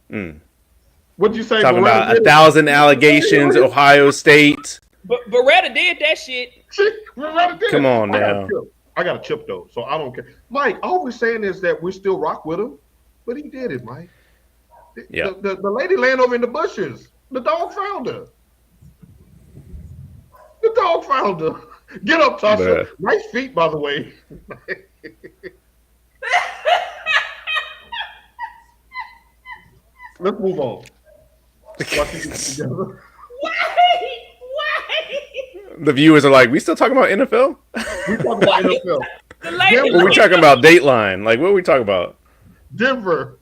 [SPEAKER 1] What'd you say?
[SPEAKER 2] Talking
[SPEAKER 1] Beretta
[SPEAKER 2] about
[SPEAKER 1] did it?
[SPEAKER 2] 1,000 allegations, Ohio State.
[SPEAKER 3] But Beretta did that shit.
[SPEAKER 1] Beretta did it.
[SPEAKER 2] Come on now.
[SPEAKER 1] I got a chip though, so I don't care. Mike, all we're saying is that we still rock with him, but he did it, Mike.
[SPEAKER 2] Yeah.
[SPEAKER 1] The lady laying over in the bushes. The dog found her. The dog found her. Get up, Tasha. Nice feet, by the way. Let's move on.
[SPEAKER 3] Why?
[SPEAKER 2] The viewers are like, we still talking about NFL?
[SPEAKER 1] We talking about NFL.
[SPEAKER 2] What are we talking about? Dateline? Like, what are we talking about?
[SPEAKER 1] Denver,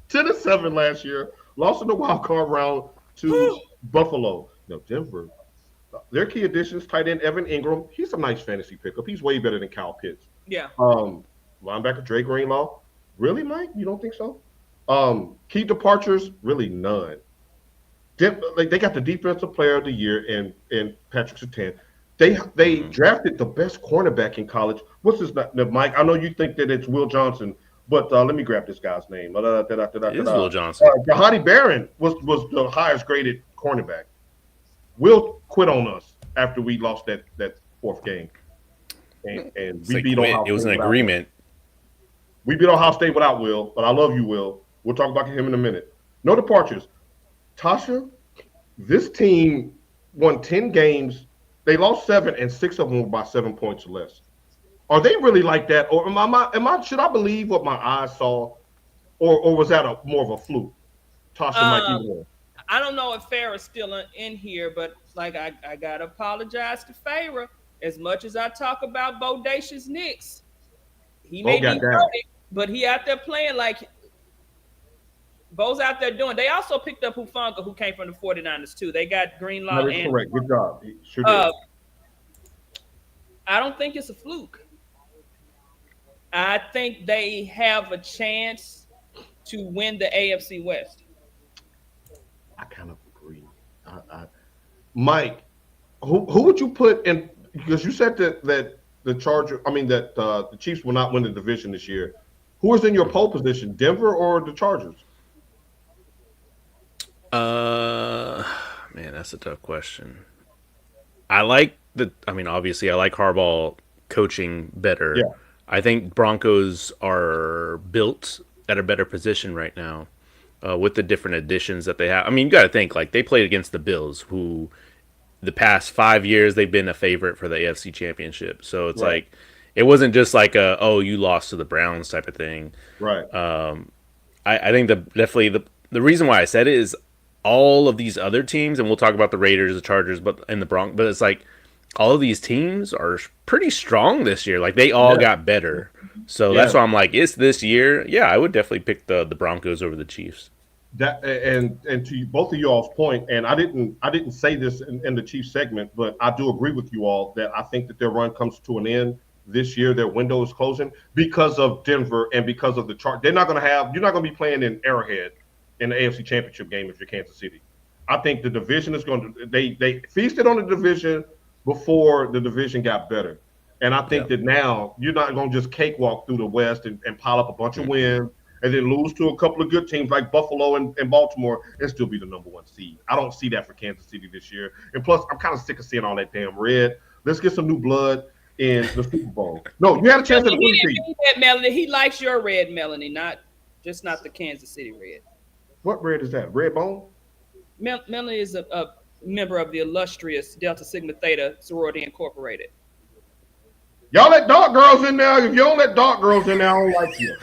[SPEAKER 1] 10-7 last year, lost in the wild card round to Buffalo. No, Denver. Their key additions, tight end Evan Ingram. He's a nice fantasy pickup. He's way better than Kyle Pitts.
[SPEAKER 3] Yeah.
[SPEAKER 1] Linebacker Dre Greenlaw. Really, Mike? You don't think so? Key departures, really none. They got the defensive player of the year in Patrick Surtain. They drafted the best cornerback in college. What's his name, Mike? I know you think that it's Will Johnson, but let me grab this guy's name.
[SPEAKER 2] It is Will Johnson.
[SPEAKER 1] Jahadi Barron was the highest graded cornerback. Will quit on us after we lost that fourth game, and we beat Ohio State.
[SPEAKER 2] It was an agreement.
[SPEAKER 1] We beat Ohio State without Will, but I love you, Will. We'll talk about him in a minute. No departures. Tasha, this team won 10 games. They lost 7, and 6 of them were by 7 points or less. Are they really like that, or should I believe what my eyes saw, or was that more of a fluke? Tasha might be more.
[SPEAKER 3] I don't know if Farrah's still in here, but like I gotta apologize to Farrah. As much as I talk about bodacious Knicks, he may be hurt, but he out there playing like Bo's out there doing. They also picked up Hufanga, who came from the 49ers too. They got Greenlaw.
[SPEAKER 1] That is correct. Good job. Sure
[SPEAKER 3] I don't think it's a fluke. I think they have a chance to win the AFC West.
[SPEAKER 1] I kind of agree. Mike, who would you put in? Because you said that the the Chiefs will not win the division this year. Who is in your pole position, Denver or the Chargers?
[SPEAKER 2] Man, that's a tough question. Obviously I like Harbaugh coaching better.
[SPEAKER 1] Yeah.
[SPEAKER 2] I think Broncos are built at a better position right now with the different additions that they have. I mean, you got to think, like, they played against the Bills, who the past 5 years they've been a favorite for the AFC Championship. So it's like, it wasn't just like you lost to the Browns type of thing.
[SPEAKER 1] Right.
[SPEAKER 2] I think the reason why I said it is all of these other teams, and we'll talk about the Raiders, the Chargers, and the Broncos, but it's like all of these teams are pretty strong this year. Like, they all got better. So that's why I'm like, it's this year. Yeah, I would definitely pick the Broncos over the Chiefs.
[SPEAKER 1] That and to both of y'all's point, and I didn't say this in the Chiefs segment, but I do agree with you all that I think that their run comes to an end this year. Their window is closing because of Denver and because of the Chargers. You're not going to be playing in Arrowhead in the AFC Championship game if you're Kansas City. I think the division is going to they feasted on the division before the division got better. And I think that now you're not going to just cakewalk through the West and pile up a bunch of wins and then lose to a couple of good teams like Buffalo and Baltimore and still be the number 1 seed. I don't see that for Kansas City this year. And plus, I'm kind of sick of seeing all that damn red. Let's get some new blood in the Super Bowl. No, you had a chance at the
[SPEAKER 3] He didn't mean that, Melanie. He likes your red, Melanie, not the Kansas City red.
[SPEAKER 1] What red is that? Red bone?
[SPEAKER 3] Melanie is a member of the illustrious Delta Sigma Theta Sorority Incorporated.
[SPEAKER 1] Y'all let dark girls in there. If you don't let dark girls in there, I don't like you.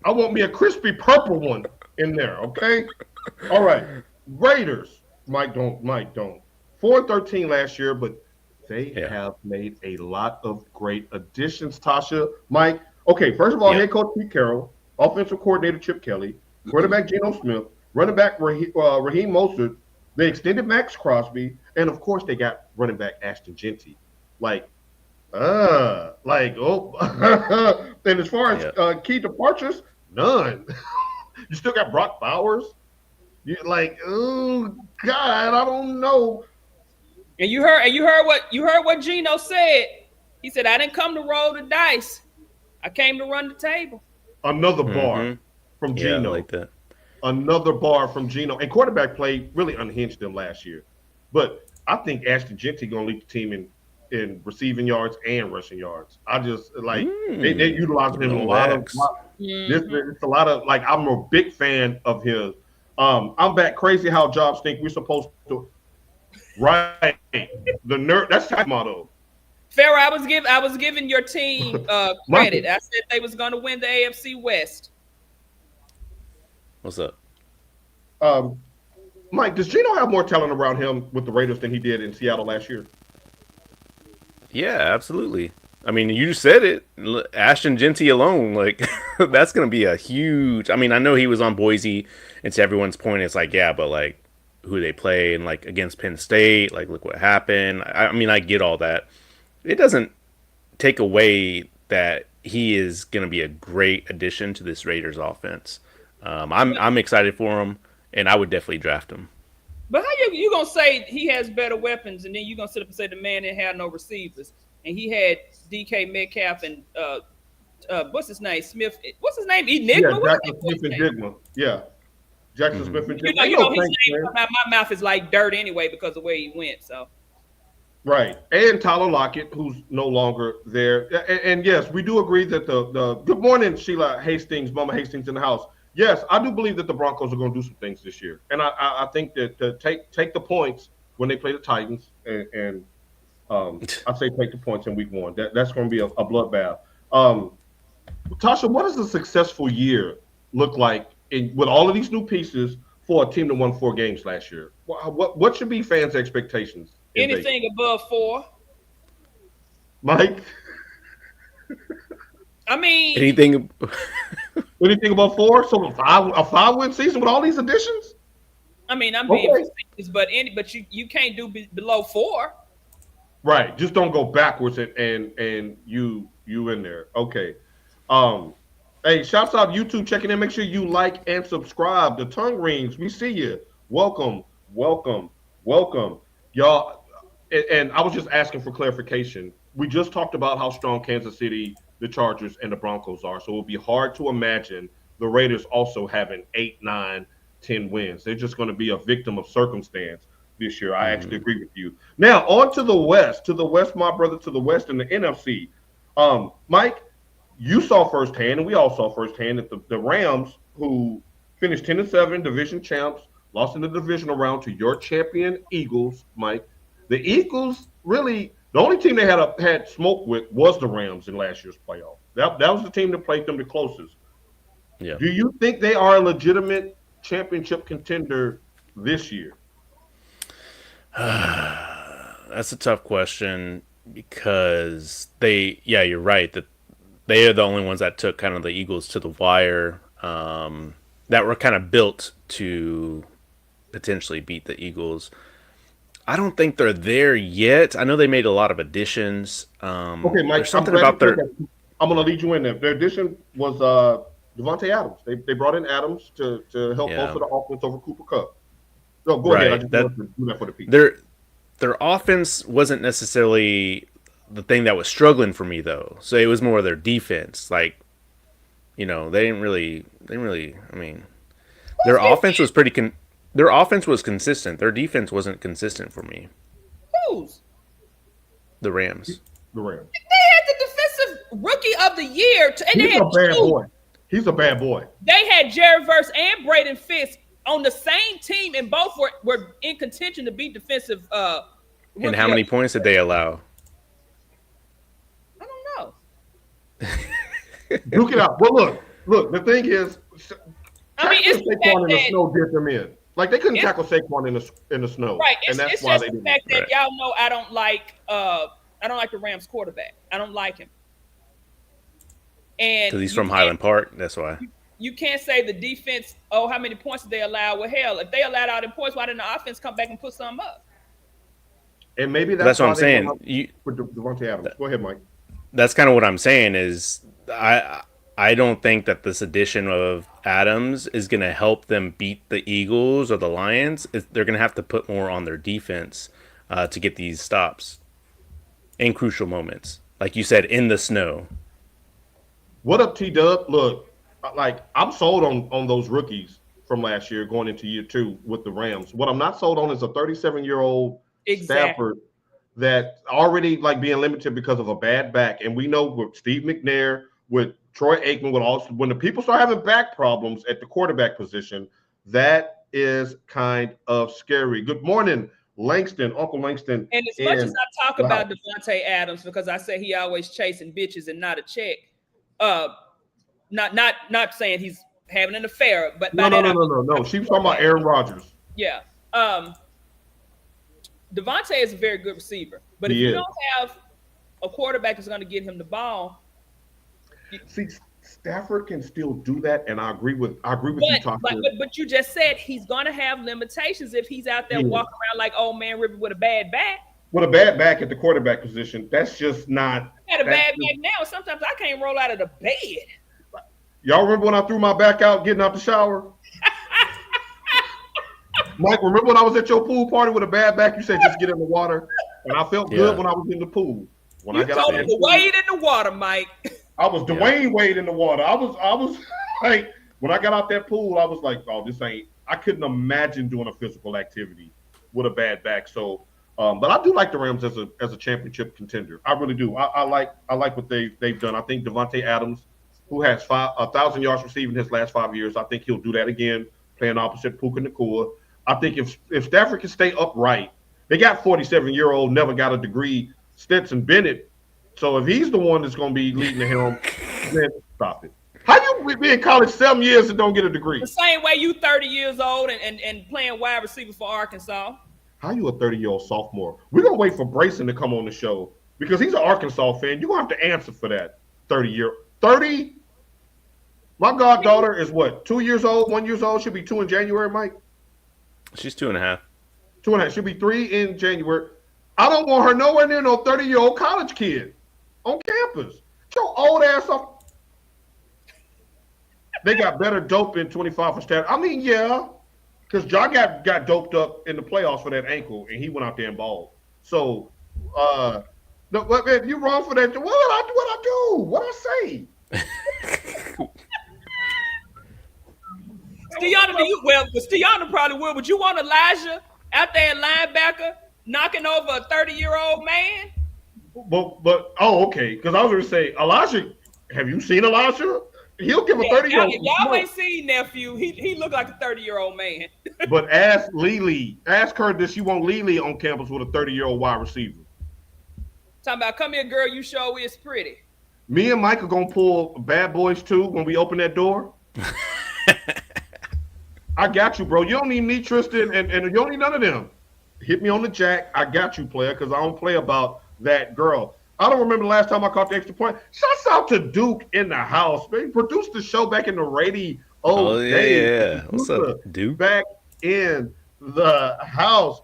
[SPEAKER 1] I want me a crispy purple one in there, okay? All right. Raiders. Mike don't. 4-13 last year, but they have made a lot of great additions, Tasha. Mike, okay, first of all, head coach Pete Carroll, offensive coordinator Chip Kelly, quarterback Geno Smith, running back Raheem Mostert. They extended Max Crosby, and of course they got running back Ashton Genty. And as far as key departures, none. You still got Brock Bowers. You're like, oh God, I don't know.
[SPEAKER 3] And you heard what Geno said. He said, "I didn't come to roll the dice. I came to run the table."
[SPEAKER 1] Another bar from Geno.
[SPEAKER 2] Yeah, I like that.
[SPEAKER 1] Another bar from Geno. And quarterback play really unhinged them last year. But I think Ashton Genty going to lead the team in receiving yards and rushing yards. I just they utilize him a lot of. It's a lot of I'm a big fan of his. I'm back crazy how jobs think we're supposed to. Right, the nerd. That's the motto.
[SPEAKER 3] Farrah, I was giving your team credit. I said they was going to win the AFC West.
[SPEAKER 2] What's up?
[SPEAKER 1] Mike, does Geno have more talent around him with the Raiders than he did in Seattle last year?
[SPEAKER 2] Yeah, absolutely. I mean, you said it. Ashton Genty alone, that's going to be a huge. I mean, I know he was on Boise, and to everyone's point, it's but who they play and against Penn State, look what happened. I mean, I get all that. It doesn't take away that he is going to be a great addition to this Raiders offense. I'm excited for him, and I would definitely draft him.
[SPEAKER 3] But how you gonna say he has better weapons, and then you gonna sit up and say the man didn't have no receivers, and he had DK Metcalf and what's his name? Smith. What's his name? Enigma.
[SPEAKER 1] Yeah, Jackson Smith and Jigma. Yeah, Jackson Smith and Jigma.
[SPEAKER 3] You know his name. My mouth is like dirt anyway because of the way he went. So.
[SPEAKER 1] Right, and Tyler Lockett, who's no longer there, and yes, we do agree that the good morning, Sheila Hastings, Mama Hastings in the house. Yes, I do believe that the Broncos are going to do some things this year, and I think that to take the points when they play the Titans, and I say take the points in Week 1. That's going to be a bloodbath. Tasha, what does a successful year look like with all of these new pieces for a team that won 4 games last year? What should be fans' expectations?
[SPEAKER 3] Anything above 4.
[SPEAKER 1] Mike?
[SPEAKER 3] I mean,
[SPEAKER 2] anything
[SPEAKER 1] above 4? So a 5-win season with all these additions?
[SPEAKER 3] I mean, I'm being facetious, but you can't do below 4.
[SPEAKER 1] Right. Just don't go backwards and you in there. Okay. Hey, shouts out YouTube checking in. Make sure you like and subscribe. The tongue rings. We see you. Welcome. Y'all. And I was just asking for clarification. We just talked about how strong Kansas City, the Chargers, and the Broncos are. So it'll be hard to imagine the Raiders also having 8, 9, 10 wins. They're just going to be a victim of circumstance this year. I actually agree with you. Now, on to the West, my brother, to the West in the NFC. Mike, you saw firsthand, and we all saw firsthand, that the Rams, who finished 10-7 division champs, lost in the divisional round to your champion Eagles, Mike. The Eagles, really, the only team they had smoke with was the Rams in last year's playoff. That was the team that played them the closest.
[SPEAKER 2] Yeah.
[SPEAKER 1] Do you think they are a legitimate championship contender this year?
[SPEAKER 2] That's a tough question because you're right that they are the only ones that took kind of the Eagles to the wire, that were kind of built to potentially beat the Eagles. I don't think they're there yet. I know they made a lot of additions.
[SPEAKER 1] Okay, Mike,
[SPEAKER 2] something about their.
[SPEAKER 1] I'm going to lead you in there. Their addition was Devontae Adams. They brought in Adams to help bolster the offense over Cooper Kupp. No, go ahead. I just wanted to do that for the people.
[SPEAKER 2] Their offense wasn't necessarily the thing that was struggling for me, though. So it was more their defense. They didn't really. I mean, their offense was their offense was consistent. Their defense wasn't consistent for me.
[SPEAKER 3] Whose?
[SPEAKER 2] The Rams.
[SPEAKER 1] The Rams.
[SPEAKER 3] They had the defensive rookie of the year. And
[SPEAKER 1] He's a bad boy. He's a bad boy.
[SPEAKER 3] They had Jared Verse and Braden Fisk on the same team, and both were in contention to be defensive.
[SPEAKER 2] And how many points did they allow?
[SPEAKER 3] I don't know.
[SPEAKER 1] Duke it out. Well, look. The thing is,
[SPEAKER 3] I mean, it's the
[SPEAKER 1] Saquon
[SPEAKER 3] fact
[SPEAKER 1] in the snow did them in. Like they couldn't tackle Saquon in the snow,
[SPEAKER 3] right?
[SPEAKER 1] and that's
[SPEAKER 3] it's
[SPEAKER 1] why
[SPEAKER 3] just
[SPEAKER 1] they
[SPEAKER 3] the
[SPEAKER 1] didn't.
[SPEAKER 3] fact that y'all know I don't like the Rams quarterback. I don't like him, and
[SPEAKER 2] because he's from Highland Park. That's why.
[SPEAKER 3] You can't say the defense. Oh, how many points did they allow? Well, hell, if they allowed all the points, why didn't the offense come back and put some up?
[SPEAKER 1] And maybe
[SPEAKER 2] that's what I'm saying.
[SPEAKER 1] With Devontae Adams. Go ahead, Mike.
[SPEAKER 2] That's kind of what I'm saying. Is I don't think that this addition of Adams is going to help them beat the Eagles or the Lions. They're going to have to put more on their defense to get these stops in crucial moments, like you said, in the snow.
[SPEAKER 1] What up, T-Dub? Look, like I'm sold on those rookies from last year going into year 2 with the Rams. What I'm not sold on is a 37-year-old Stafford that already like being limited because of a bad back. And we know with Steve McNair, with Troy Aikman, with also when the people start having back problems at the quarterback position, that is kind of scary. Good morning, Langston, Uncle Langston.
[SPEAKER 3] And as much as I talk about Devontae Adams, because I say he always chasing bitches and not a check. Not saying he's having an affair, but
[SPEAKER 1] no. She was talking about Aaron Rodgers.
[SPEAKER 3] Yeah. Devontae is a very good receiver, but if you don't have a quarterback that's going to get him the ball,
[SPEAKER 1] see, Stafford can still do that, and I agree with you, Tom.
[SPEAKER 3] But you just said he's going to have limitations if he's out there walking around like old man River with a bad back.
[SPEAKER 1] With a bad back at the quarterback position, that's just not.
[SPEAKER 3] I had a bad back now. Sometimes I can't roll out of the bed.
[SPEAKER 1] Y'all remember when I threw my back out getting out the shower? Mike, remember when I was at your pool party with a bad back? You said just get in the water, and I felt good when I was in the pool. When
[SPEAKER 3] I got told me to wade in the water, Mike.
[SPEAKER 1] I was Dwayne Wade in the water. I was like, when I got out that pool, I was like, oh, this ain't. I couldn't imagine doing a physical activity with a bad back. So, but I do like the Rams as a championship contender. I really do. I like what they've done. I think Devontae Adams, who has 1,000 yards receiving his last 5 years, I think he'll do that again, playing opposite Puka Nacua. I think if Stafford can stay upright, they got 47-year-old, never got a degree, Stetson Bennett. So if he's the one that's going to be leading the helm, then stop it. How you be in college 7 years and don't get a degree?
[SPEAKER 3] The same way you 30 years old and playing wide receiver for Arkansas.
[SPEAKER 1] How you a 30-year-old sophomore? We're going to wait for Brayson to come on the show because he's an Arkansas fan. You're going to have to answer for that 30? My goddaughter is what, 2 years old, 1 year old? She'll be 2 in January, Mike?
[SPEAKER 2] She's 2.5.
[SPEAKER 1] 2.5. She'll be 3 in January. I don't want her nowhere near no 30-year-old college kid on campus. Get your old ass up. They got better dope in 25 for Stafford. I mean, yeah, because Ja got doped up in the playoffs for that ankle, and he went out there and balled. So, no, man, you wrong for that. What I do? What I say?
[SPEAKER 3] Stiana probably will. Would you want Elijah out there at linebacker knocking over a 30-year-old man?
[SPEAKER 1] But okay, because I was going to say, Elijah, have you seen Elijah? He'll give a 30-year-old.
[SPEAKER 3] Y'all ain't seen nephew. He looked like a 30-year-old man.
[SPEAKER 1] But ask her does she want Lily on campus with a 30-year-old wide receiver?
[SPEAKER 3] Talking about, come here, girl, you sure is pretty.
[SPEAKER 1] Me and Mike are going to pull Bad Boys 2 when we open that door. I got you, bro. You don't need me, Tristan, and you don't need none of them. Hit me on the jack. I got you, player, because I don't play about that girl. I don't remember the last time I caught the extra point. Shouts out to Duke in the house, man. He produced the show back in the radio.
[SPEAKER 2] Yeah. What's up, Duke?
[SPEAKER 1] Back in the house.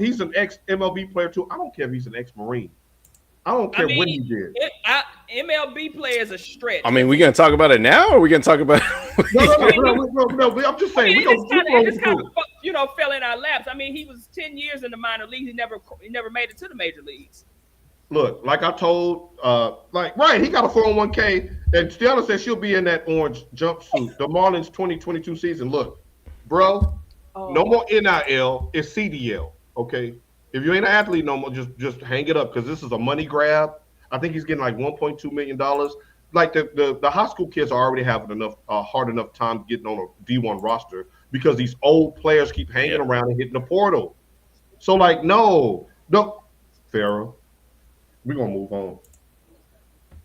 [SPEAKER 1] He's an ex-MLB player, too. I don't care if he's an ex-Marine. I don't care what he did.
[SPEAKER 3] MLB players are stretched.
[SPEAKER 2] I mean, we going to talk about it now, or are we going to talk about
[SPEAKER 1] No. I'm just saying.
[SPEAKER 3] It's kind of, fell in our laps. I mean, he was 10 years in the minor leagues. He never made it to the major leagues.
[SPEAKER 1] look, like I told, right, he got a 401k, and Stella said she'll be in that orange jumpsuit. The Marlins 2022 season. Look, bro, no more NIL. It's CDL. Okay, if you ain't an athlete no more, just hang it up because this is a money grab. I think he's getting like $1.2 million. Like the high school kids are already having enough hard enough time getting on a D1 roster because these old players keep hanging around and hitting the portal. So like, no, Farrah. We're gonna move on.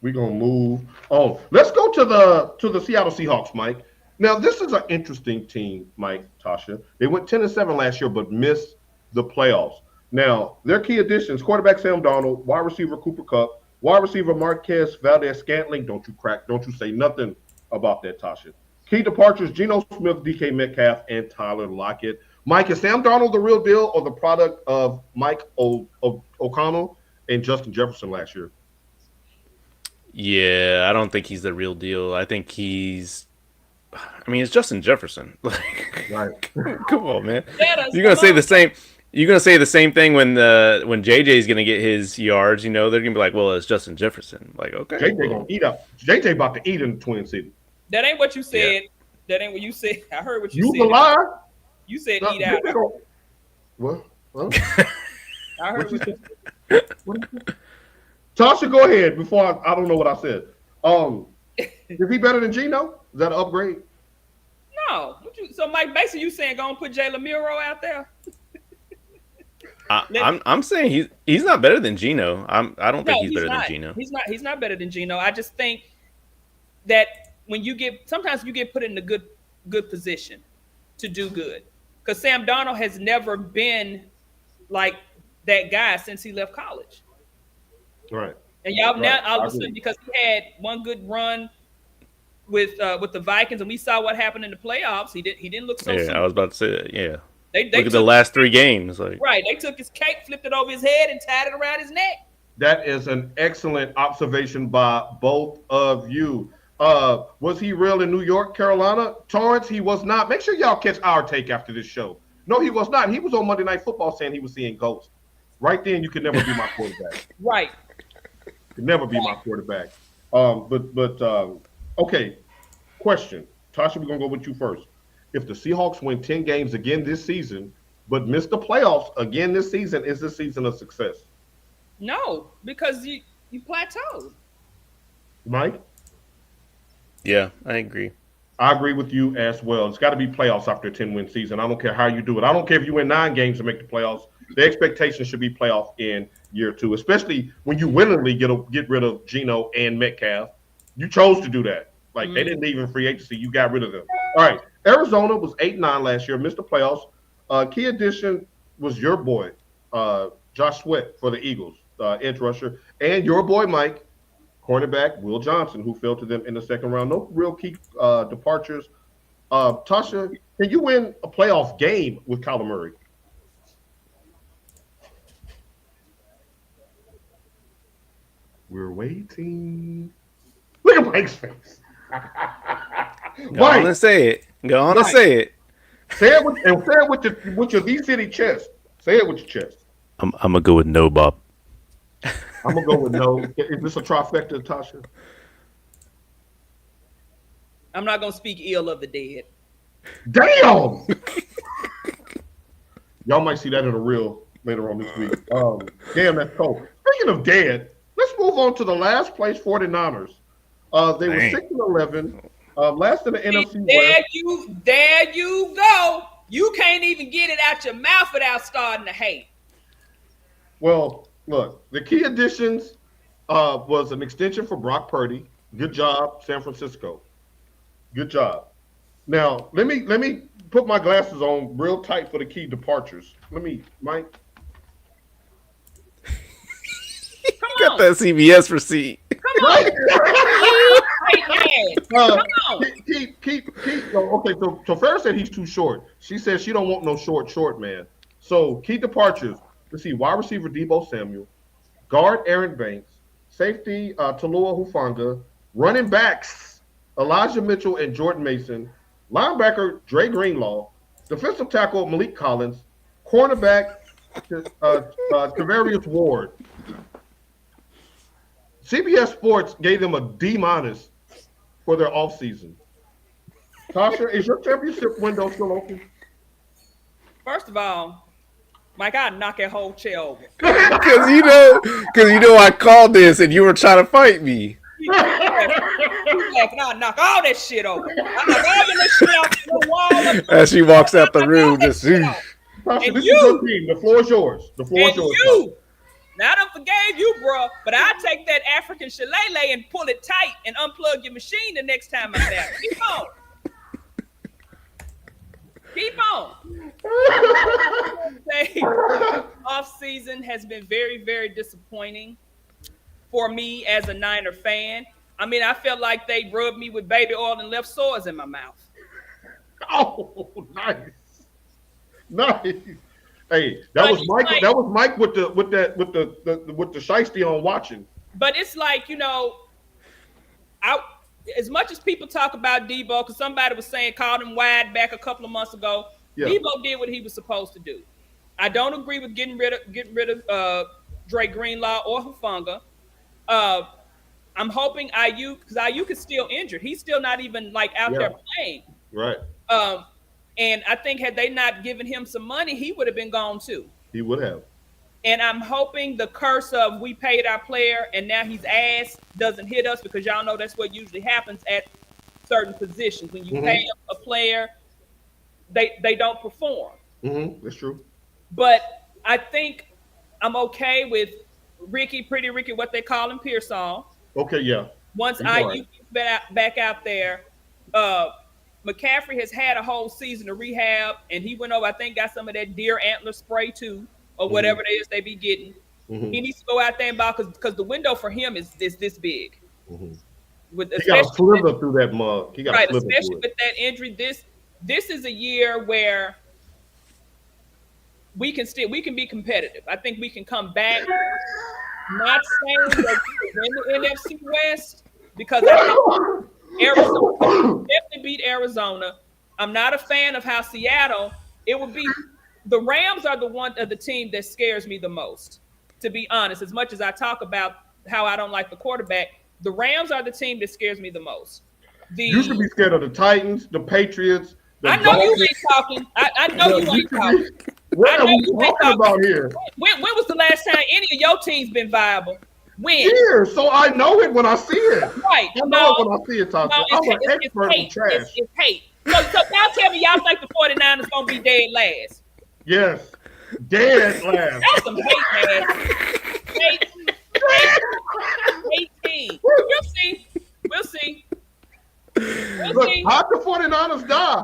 [SPEAKER 1] We're gonna move on. Let's go to the Seattle Seahawks, Mike. Now, this is an interesting team, Mike, Tasha. They went 10-7 last year, but missed the playoffs. Now, their key additions: quarterback Sam Darnold, wide receiver Cooper Kupp, wide receiver Marquez Valdez-Scantling. Don't you say nothing about that, Tasha. Key departures: Geno Smith, DK Metcalf, and Tyler Lockett. Mike, is Sam Darnold the real deal or the product of Mike O'Connell and Justin Jefferson last year?
[SPEAKER 2] Yeah, I don't think he's the real deal. I think it's Justin Jefferson. Like,
[SPEAKER 1] right.
[SPEAKER 2] Come on, man. You're gonna say the same. You're gonna say the same thing when JJ's gonna get his yards. You know, they're gonna be like, "Well, it's Justin Jefferson." Like, okay,
[SPEAKER 1] JJ gonna eat up. JJ about to eat in the Twin City.
[SPEAKER 3] That ain't what you said. Yeah. That ain't what you said. I heard what you said.
[SPEAKER 1] You lie.
[SPEAKER 3] You said eat out.
[SPEAKER 1] What?
[SPEAKER 3] I heard what you said.
[SPEAKER 1] Tasha, go ahead before I don't know what I said. Is he better than Geno? Is that an upgrade?
[SPEAKER 3] No. So, Mike, basically you saying go and put Jalen Miro out there?
[SPEAKER 2] I'm saying he's not better than Geno. I don't think he's better than Geno.
[SPEAKER 3] He's not better than Geno. I just think that when sometimes you get put in a good position to do good. Because Sam Darnold has never been like that guy since he left college.
[SPEAKER 1] Right.
[SPEAKER 3] And y'all now all of a sudden, because he had one good run with the Vikings, and we saw what happened in the playoffs. He didn't look so.
[SPEAKER 2] Yeah,
[SPEAKER 3] super.
[SPEAKER 2] I was about to say that. Yeah.
[SPEAKER 3] They
[SPEAKER 2] look at the last 3 games.
[SPEAKER 3] Right. They took his cake, flipped it over his head, and tied it around his neck.
[SPEAKER 1] That is an excellent observation by both of you. Was he real in New York, Carolina? Torrance, he was not. Make sure y'all catch our take after this show. No, he was not. He was on Monday Night Football saying he was seeing ghosts. Right then, you could never be my quarterback.
[SPEAKER 3] Right.
[SPEAKER 1] Could never be my quarterback. Okay. Question. Tasha, we're going to go with you first. If the Seahawks win 10 games again this season, but miss the playoffs again this season, is this season a success?
[SPEAKER 3] No, because you plateaued.
[SPEAKER 1] Mike?
[SPEAKER 2] Yeah, I agree.
[SPEAKER 1] I agree with you as well. It's got to be playoffs after a 10-win season. I don't care how you do it. I don't care if you win 9 games to make the playoffs. The expectation should be playoff in year 2, especially when you willingly get rid of Geno and Metcalf. You chose to do that. Like, they didn't leave in free agency. You got rid of them. All right. Arizona was 8-9 last year, missed the playoffs. Key addition was your boy, Josh Sweat for the Eagles, edge rusher, and your boy, Mike, cornerback Will Johnson, who fell to them in the second round. No real key departures. Tasha, can you win a playoff game with Kyler Murray? We're waiting. Look at Mike's face.
[SPEAKER 2] Go on and say it. Go on and say it.
[SPEAKER 1] Say it with your V-City chest. Say it with your chest.
[SPEAKER 2] I'm gonna go with no, Bob.
[SPEAKER 1] I'm gonna go with no. Is this a trifecta, Tasha?
[SPEAKER 3] I'm not gonna speak ill of the dead.
[SPEAKER 1] Damn. Y'all might see that in a reel later on this week. Damn, that's cold. Speaking of dead, let's move on to the last place 49ers. They were 6-11, last in the NFC West.
[SPEAKER 3] There you go. You can't even get it out your mouth without starting to hate.
[SPEAKER 1] Well, look, the key additions was an extension for Brock Purdy. Good job, San Francisco. Good job. Now, let me put my glasses on real tight for the key departures. Mike.
[SPEAKER 2] Got that CBS receipt.
[SPEAKER 3] Come on. Come on.
[SPEAKER 1] Okay, so Farrah said he's too short. She said she don't want no short man. So key departures. Let's see, wide receiver Deebo Samuel, guard Aaron Banks, safety Talua Hufanga, running backs Elijah Mitchell and Jordan Mason, linebacker Dre Greenlaw, defensive tackle Malik Collins, cornerback Kavarius Ward. CBS Sports gave them a D- for their offseason. Tasha, is your championship window still open?
[SPEAKER 3] First of all, Mike, I'd knock that whole chair over.
[SPEAKER 2] Because I called this and you were trying to fight me.
[SPEAKER 3] I'll knock all that shit over. I'll knock all your shit off the wall.
[SPEAKER 2] As she walks out the room, just
[SPEAKER 1] Tasha, this is your team. The floor is yours. The floor is yours.
[SPEAKER 3] You. Now I done forgave you, bro, but I'll take that African shillelagh and pull it tight and unplug your machine the next time I'm there. Keep on. Keep on. Off season has been very, very disappointing for me as a Niner fan. I mean, I felt like they rubbed me with baby oil and left sores in my mouth.
[SPEAKER 1] Oh, nice. Hey, that was Mike. Like, that was Mike with the shiesty on watching.
[SPEAKER 3] But it's like, as much as people talk about Debo, because somebody was saying called him wide back a couple of months ago, Debo did what he was supposed to do. I don't agree with getting rid of Dre Greenlaw or Hufanga. I'm hoping Ayuk, because Ayuk is still injured. He's still not even out there playing.
[SPEAKER 1] Right.
[SPEAKER 3] And I think had they not given him some money, he would have been gone too.
[SPEAKER 1] He would have.
[SPEAKER 3] And I'm hoping the curse of we paid our player and now he's ass doesn't hit us, because y'all know that's what usually happens at certain positions. When you pay a player, they don't perform.
[SPEAKER 1] That's true.
[SPEAKER 3] But I think I'm okay with Pretty Ricky, what they call him, Pearsall.
[SPEAKER 1] Okay, yeah.
[SPEAKER 3] Once IU gets back out there, McCaffrey has had a whole season of rehab, and he went over, I think, got some of that deer antler spray too, or whatever it is they be getting. He needs to go out there and ball, because the window for him is this big.
[SPEAKER 1] He got to slither through that mug.
[SPEAKER 3] Especially with that injury. This is a year where we can be competitive. I think we can come back. Not saying that we win the NFC West, because I think Arizona definitely beat Arizona. I'm not a fan of how Seattle. It would be the Rams are the team that scares me the most. To be honest, as much as I talk about how I don't like the quarterback, the Rams are the team that scares me the most.
[SPEAKER 1] You should be scared of the Titans, the Patriots.
[SPEAKER 3] I know you ain't talking. I know you ain't talking.
[SPEAKER 1] What are we talking about here?
[SPEAKER 3] When was the last time any of your teams been viable? When?
[SPEAKER 1] Here, so I know it when I see it.
[SPEAKER 3] Right.
[SPEAKER 1] I know it when I see it, Tasha. I'm an expert in trash.
[SPEAKER 3] It's hate. So now tell me y'all think the 49ers going to be dead last?
[SPEAKER 1] Yes. Dead last.
[SPEAKER 3] That's some hate, man. Hate team. We'll see.
[SPEAKER 1] Look, how'd the 49ers die?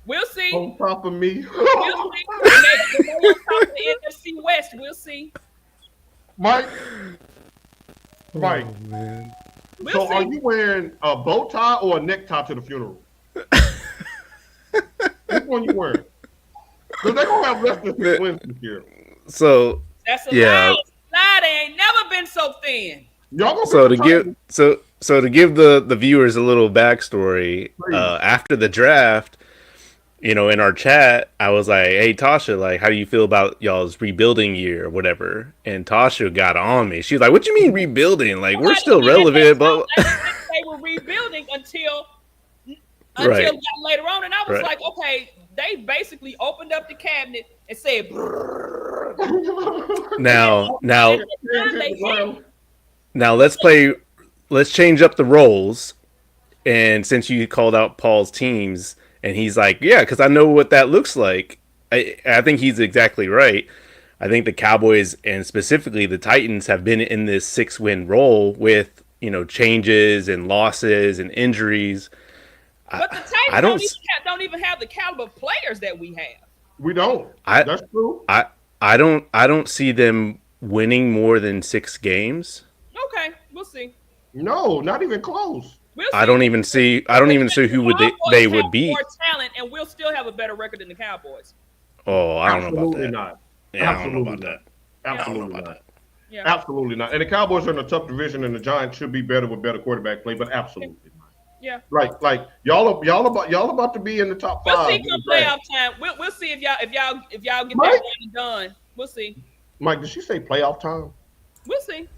[SPEAKER 3] We'll see.
[SPEAKER 1] On top of me.
[SPEAKER 3] We'll see. On top of the NFC West. We'll see.
[SPEAKER 1] Mike.
[SPEAKER 2] Oh, man.
[SPEAKER 1] So are you wearing a bow tie or a necktie to the funeral? Which one you wearing? Because they're going to have less than 6 wins this year.
[SPEAKER 2] So,
[SPEAKER 3] that's a lie. They ain't never been so thin.
[SPEAKER 2] So to give the viewers a little backstory, after the draft, in our chat, I was like, "Hey Tasha, how do you feel about y'all's rebuilding year or whatever?" And Tasha got on me. She was like, "What you mean rebuilding? We're still relevant." But
[SPEAKER 3] they were rebuilding until later on, and I was like, "Okay." They basically opened up the cabinet and said,
[SPEAKER 2] Now let's change up the roles. And since you called out Paul's teams, and he's like, yeah, because I know what that looks like. I think he's exactly right. I think the Cowboys and specifically the Titans have been in this 6-win role with, changes and losses and injuries.
[SPEAKER 3] But the Titans don't even have the caliber of players that we have.
[SPEAKER 1] We don't. That's true.
[SPEAKER 2] I don't see them winning more than 6 games.
[SPEAKER 3] Okay, we'll see.
[SPEAKER 1] No, not even close.
[SPEAKER 3] We'll see.
[SPEAKER 2] I don't even see who they would beat.
[SPEAKER 3] More talent, and we'll still have a better record than the Cowboys.
[SPEAKER 2] Oh, I don't know about that.
[SPEAKER 1] Not.
[SPEAKER 2] Yeah, I don't know about that.
[SPEAKER 1] Absolutely not. Yeah. Absolutely not. And the Cowboys are in a tough division, and the Giants should be better with better quarterback play, but absolutely not.
[SPEAKER 3] Yeah.
[SPEAKER 1] Like y'all about to be in the top 5.
[SPEAKER 3] We'll see come playoff time. We'll see if y'all get that one done. We'll see.
[SPEAKER 1] Mike, did she say playoff time?
[SPEAKER 3] We'll see.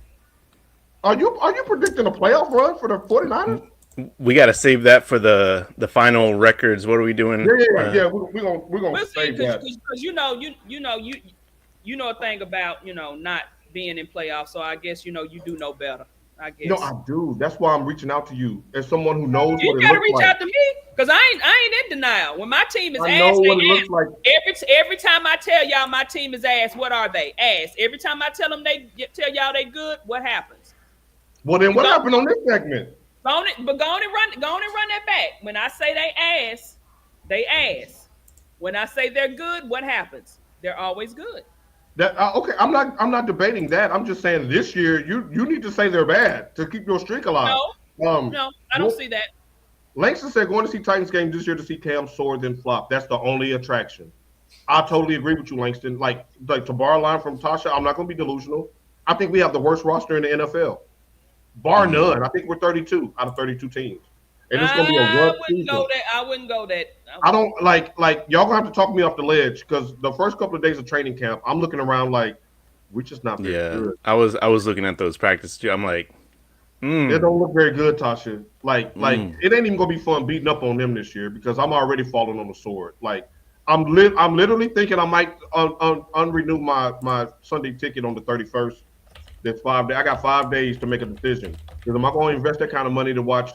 [SPEAKER 1] Are you predicting a playoff run for the 49ers?
[SPEAKER 2] We got to save that for the final records. What are we doing?
[SPEAKER 1] Yeah. We're gonna
[SPEAKER 3] We'll see,
[SPEAKER 1] save that.
[SPEAKER 3] because you know a thing about not being in playoffs. So I guess you do know better. I guess.
[SPEAKER 1] No, I do. That's why I'm reaching out to you as someone who knows
[SPEAKER 3] You
[SPEAKER 1] what it
[SPEAKER 3] gotta
[SPEAKER 1] looks
[SPEAKER 3] reach
[SPEAKER 1] like.
[SPEAKER 3] out to me because I ain't in denial. When my team is
[SPEAKER 1] I
[SPEAKER 3] ass,
[SPEAKER 1] know what
[SPEAKER 3] they
[SPEAKER 1] it
[SPEAKER 3] ass.
[SPEAKER 1] looks like.
[SPEAKER 3] Every time I tell y'all my team is ass, what are they? Ass. Every time I tell them tell y'all they good, what happens?
[SPEAKER 1] Well, then what happened on this segment?
[SPEAKER 3] Go on and run that back. When I say they ass. When I say they're good, what happens? They're always good.
[SPEAKER 1] That okay, I'm not debating that. I'm just saying this year you need to say they're bad to keep your streak alive.
[SPEAKER 3] No, I don't see that.
[SPEAKER 1] Langston said going to see Titans game this year to see Cam soar then flop. That's the only attraction. I totally agree with you, Langston. Like to borrow a line from Tasha, I'm not going to be delusional. I think we have the worst roster in the NFL, bar none. I think we're 32 out of 32 teams, and it's going to be a rough season.
[SPEAKER 3] I wouldn't go that.
[SPEAKER 1] I don't like y'all gonna have to talk me off the ledge because the first couple of days of training camp, I'm looking around like we're just not very good.
[SPEAKER 2] I was looking at those practices too. I'm like,
[SPEAKER 1] They don't look very good, Tasha. Like it ain't even gonna be fun beating up on them this year because I'm already falling on the sword. Like I'm literally thinking I might unrenew my Sunday ticket on the 31st. That's 5 days. I got 5 days to make a decision. Because am I going to invest that kind of money to watch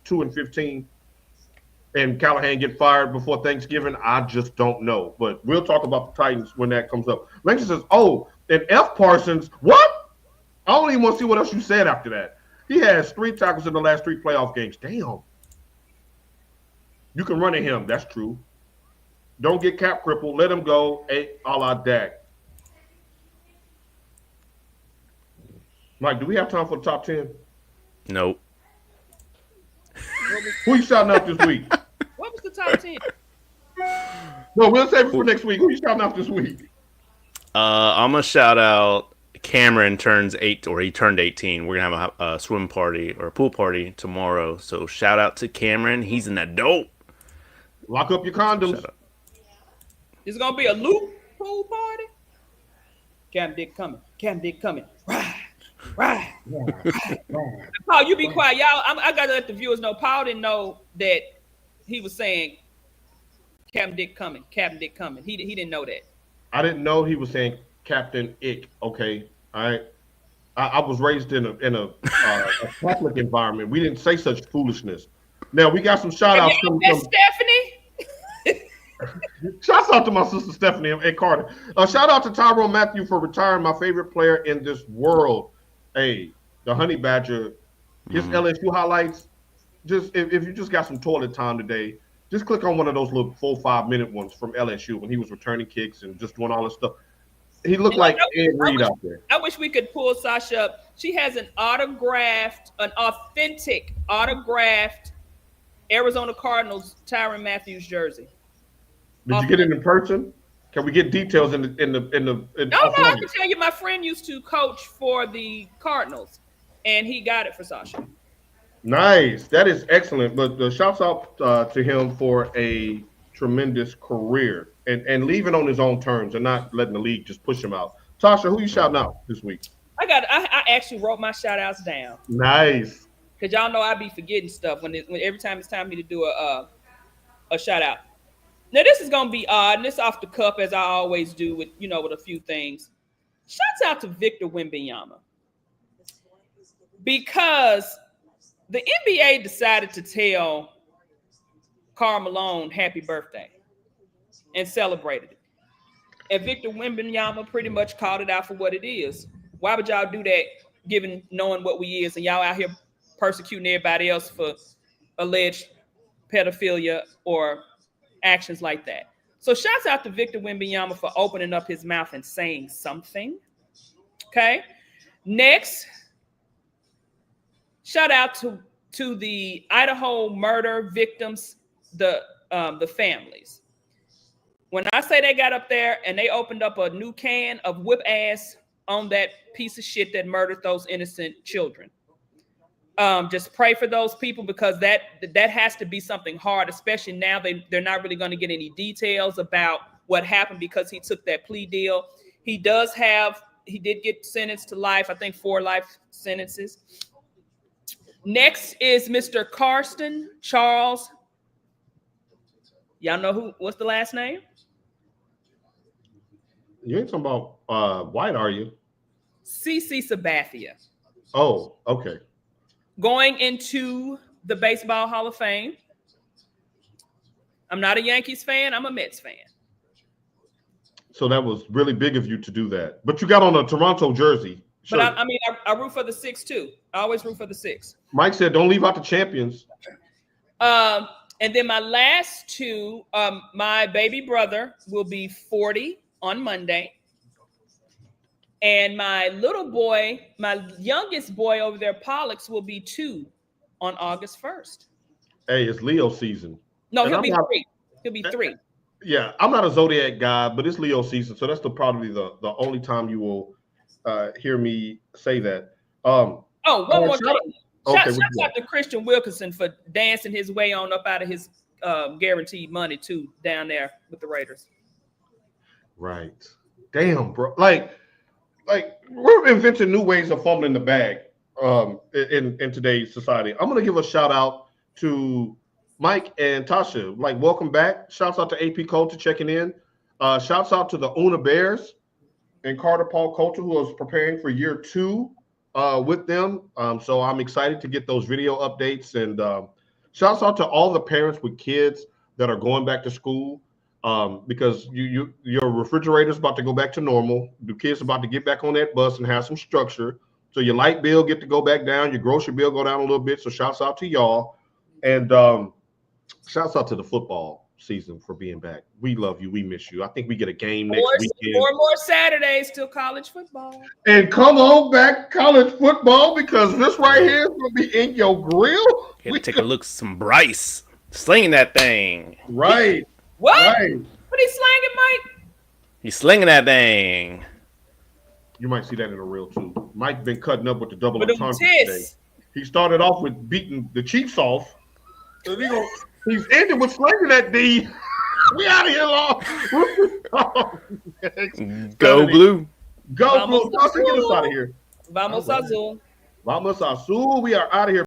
[SPEAKER 1] 2-15 and Callahan get fired before Thanksgiving? I just don't know. But we'll talk about the Titans when that comes up. Langston says, "Oh, and F. Parsons, what? I don't even want to see what else you said after that. He has 3 tackles in the last 3 playoff games. Damn. You can run at him. That's true. Don't get cap crippled. Let him go. A la Dak." Mike, do we have time for the top 10?
[SPEAKER 2] nope.
[SPEAKER 1] Who you shouting out this week?
[SPEAKER 3] What was the top 10?
[SPEAKER 1] No, we'll save it for next week. Who you shouting out this week?
[SPEAKER 2] I'm gonna shout out Cameron he turned 18. We're gonna have a swim party or a pool party tomorrow. So shout out to Cameron. He's an adult.
[SPEAKER 1] Lock up your condoms.
[SPEAKER 3] It's gonna be a loop pool party. Cam Dick coming. Right. Paul, you be quiet, y'all. I gotta let the viewers know. Paul didn't know that he was saying Captain Dick coming. He didn't know that.
[SPEAKER 1] I didn't know he was saying Captain Ick. Okay, all right. I was raised in a Catholic environment. We didn't say such foolishness. Now we got some shout outs from
[SPEAKER 3] Stephanie.
[SPEAKER 1] Shouts out to my sister Stephanie and Carter. Shout out to Tyrone Matthew for retiring my favorite player in this world. Hey, the Honey Badger, his LSU highlights. Just if you just got some toilet time today, just click on one of those little 4-5 minute ones from LSU when he was returning kicks and just doing all this stuff. He looked like Ed Reed out there.
[SPEAKER 3] I wish we could pull Sasha up. She has an authentic autographed Arizona Cardinals Tyrann Matthew jersey.
[SPEAKER 1] Did you get it in person? Can we get details in the?
[SPEAKER 3] No, I can tell you. My friend used to coach for the Cardinals, and he got it for Sasha.
[SPEAKER 1] Nice, that is excellent. But the shouts out to him for a tremendous career and leaving on his own terms and not letting the league just push him out. Tasha, who you shouting out this week?
[SPEAKER 3] I actually wrote my shout outs down.
[SPEAKER 1] Nice.
[SPEAKER 3] Because y'all know I be forgetting stuff when every time it's time for me to do a shout out. Now this is gonna be odd, and it's off the cuff as I always do with a few things. Shouts out to Victor Wembanyama because the NBA decided to tell Karl Malone happy birthday and celebrated it. And Victor Wembanyama pretty much called it out for what it is. Why would y'all do that knowing what we is and y'all out here persecuting everybody else for alleged pedophilia or actions like that? So shouts out to Victor Wembanyama for opening up his mouth and saying something. Okay. Next, shout out to the Idaho murder victims, the families. When I say they got up there and they opened up a new can of whip ass on that piece of shit that murdered those innocent children. Just pray for those people because that has to be something hard, especially now they're not really going to get any details about what happened because he took that plea deal. He does have he did get sentenced to life. I think 4 life sentences. Next is Mr. Karsten Charles. Y'all know what's the last name?
[SPEAKER 1] You ain't talking about White, are you?
[SPEAKER 3] CC Sabathia.
[SPEAKER 1] Oh, okay.
[SPEAKER 3] Going into the Baseball Hall of Fame. I'm not a Yankees fan. I'm a Mets fan.
[SPEAKER 1] So that was really big of you to do that. But you got on a Toronto jersey.
[SPEAKER 3] But I root for the 6 too. I always root for the 6.
[SPEAKER 1] Mike said, don't leave out the champions.
[SPEAKER 3] And then my last 2, my baby brother will be 40 on Monday. And my little boy, my youngest boy over there, Pollux, will be 2 on August 1st.
[SPEAKER 1] Hey, it's Leo season.
[SPEAKER 3] No, he'll be 3. He'll be 3.
[SPEAKER 1] Yeah, I'm not a Zodiac guy, but it's Leo season. So that's probably the only time you will hear me say that.
[SPEAKER 3] One more thing.
[SPEAKER 1] Shout
[SPEAKER 3] out to Christian Wilkinson for dancing his way on up out of his guaranteed money too down there with the Raiders.
[SPEAKER 1] Right. Damn, bro. Like we're inventing new ways of fumbling the bag in today's society. I'm gonna give a shout out to Mike and Tasha. Like, welcome back. Shouts out to AP Culture checking in. Shouts out to the Una Bears and Carter Paul Culture, who is preparing for year 2 with them. So I'm excited to get those video updates. And shouts out to all the parents with kids that are going back to school because your refrigerator's about to go back to normal. The kids about to get back on that bus and have some structure. So your light bill get to go back down. Your grocery bill go down a little bit. So shouts out to y'all. And shouts out to the football season for being back. We love you. We miss you. I think we get a game next weekend.
[SPEAKER 3] 4 more Saturdays till college football.
[SPEAKER 1] And come on back, college football, because this right here is going to be in your grill.
[SPEAKER 2] Here to take a look at some Bryce slinging that thing.
[SPEAKER 1] Right.
[SPEAKER 3] What?
[SPEAKER 1] Right.
[SPEAKER 3] What he slanging, Mike?
[SPEAKER 2] He's slinging that thing.
[SPEAKER 1] You might see that in a reel too. Mike been cutting up with the double
[SPEAKER 3] With them
[SPEAKER 1] entendre today.
[SPEAKER 3] tits.
[SPEAKER 1] He started off with beating the Chiefs off. And he's ending with slinging that D. We out of here, Lord.
[SPEAKER 2] Go blue.
[SPEAKER 1] Go blue. Get us out of here.
[SPEAKER 3] Vamos Azul.
[SPEAKER 1] Vamos Azul. We are out of here.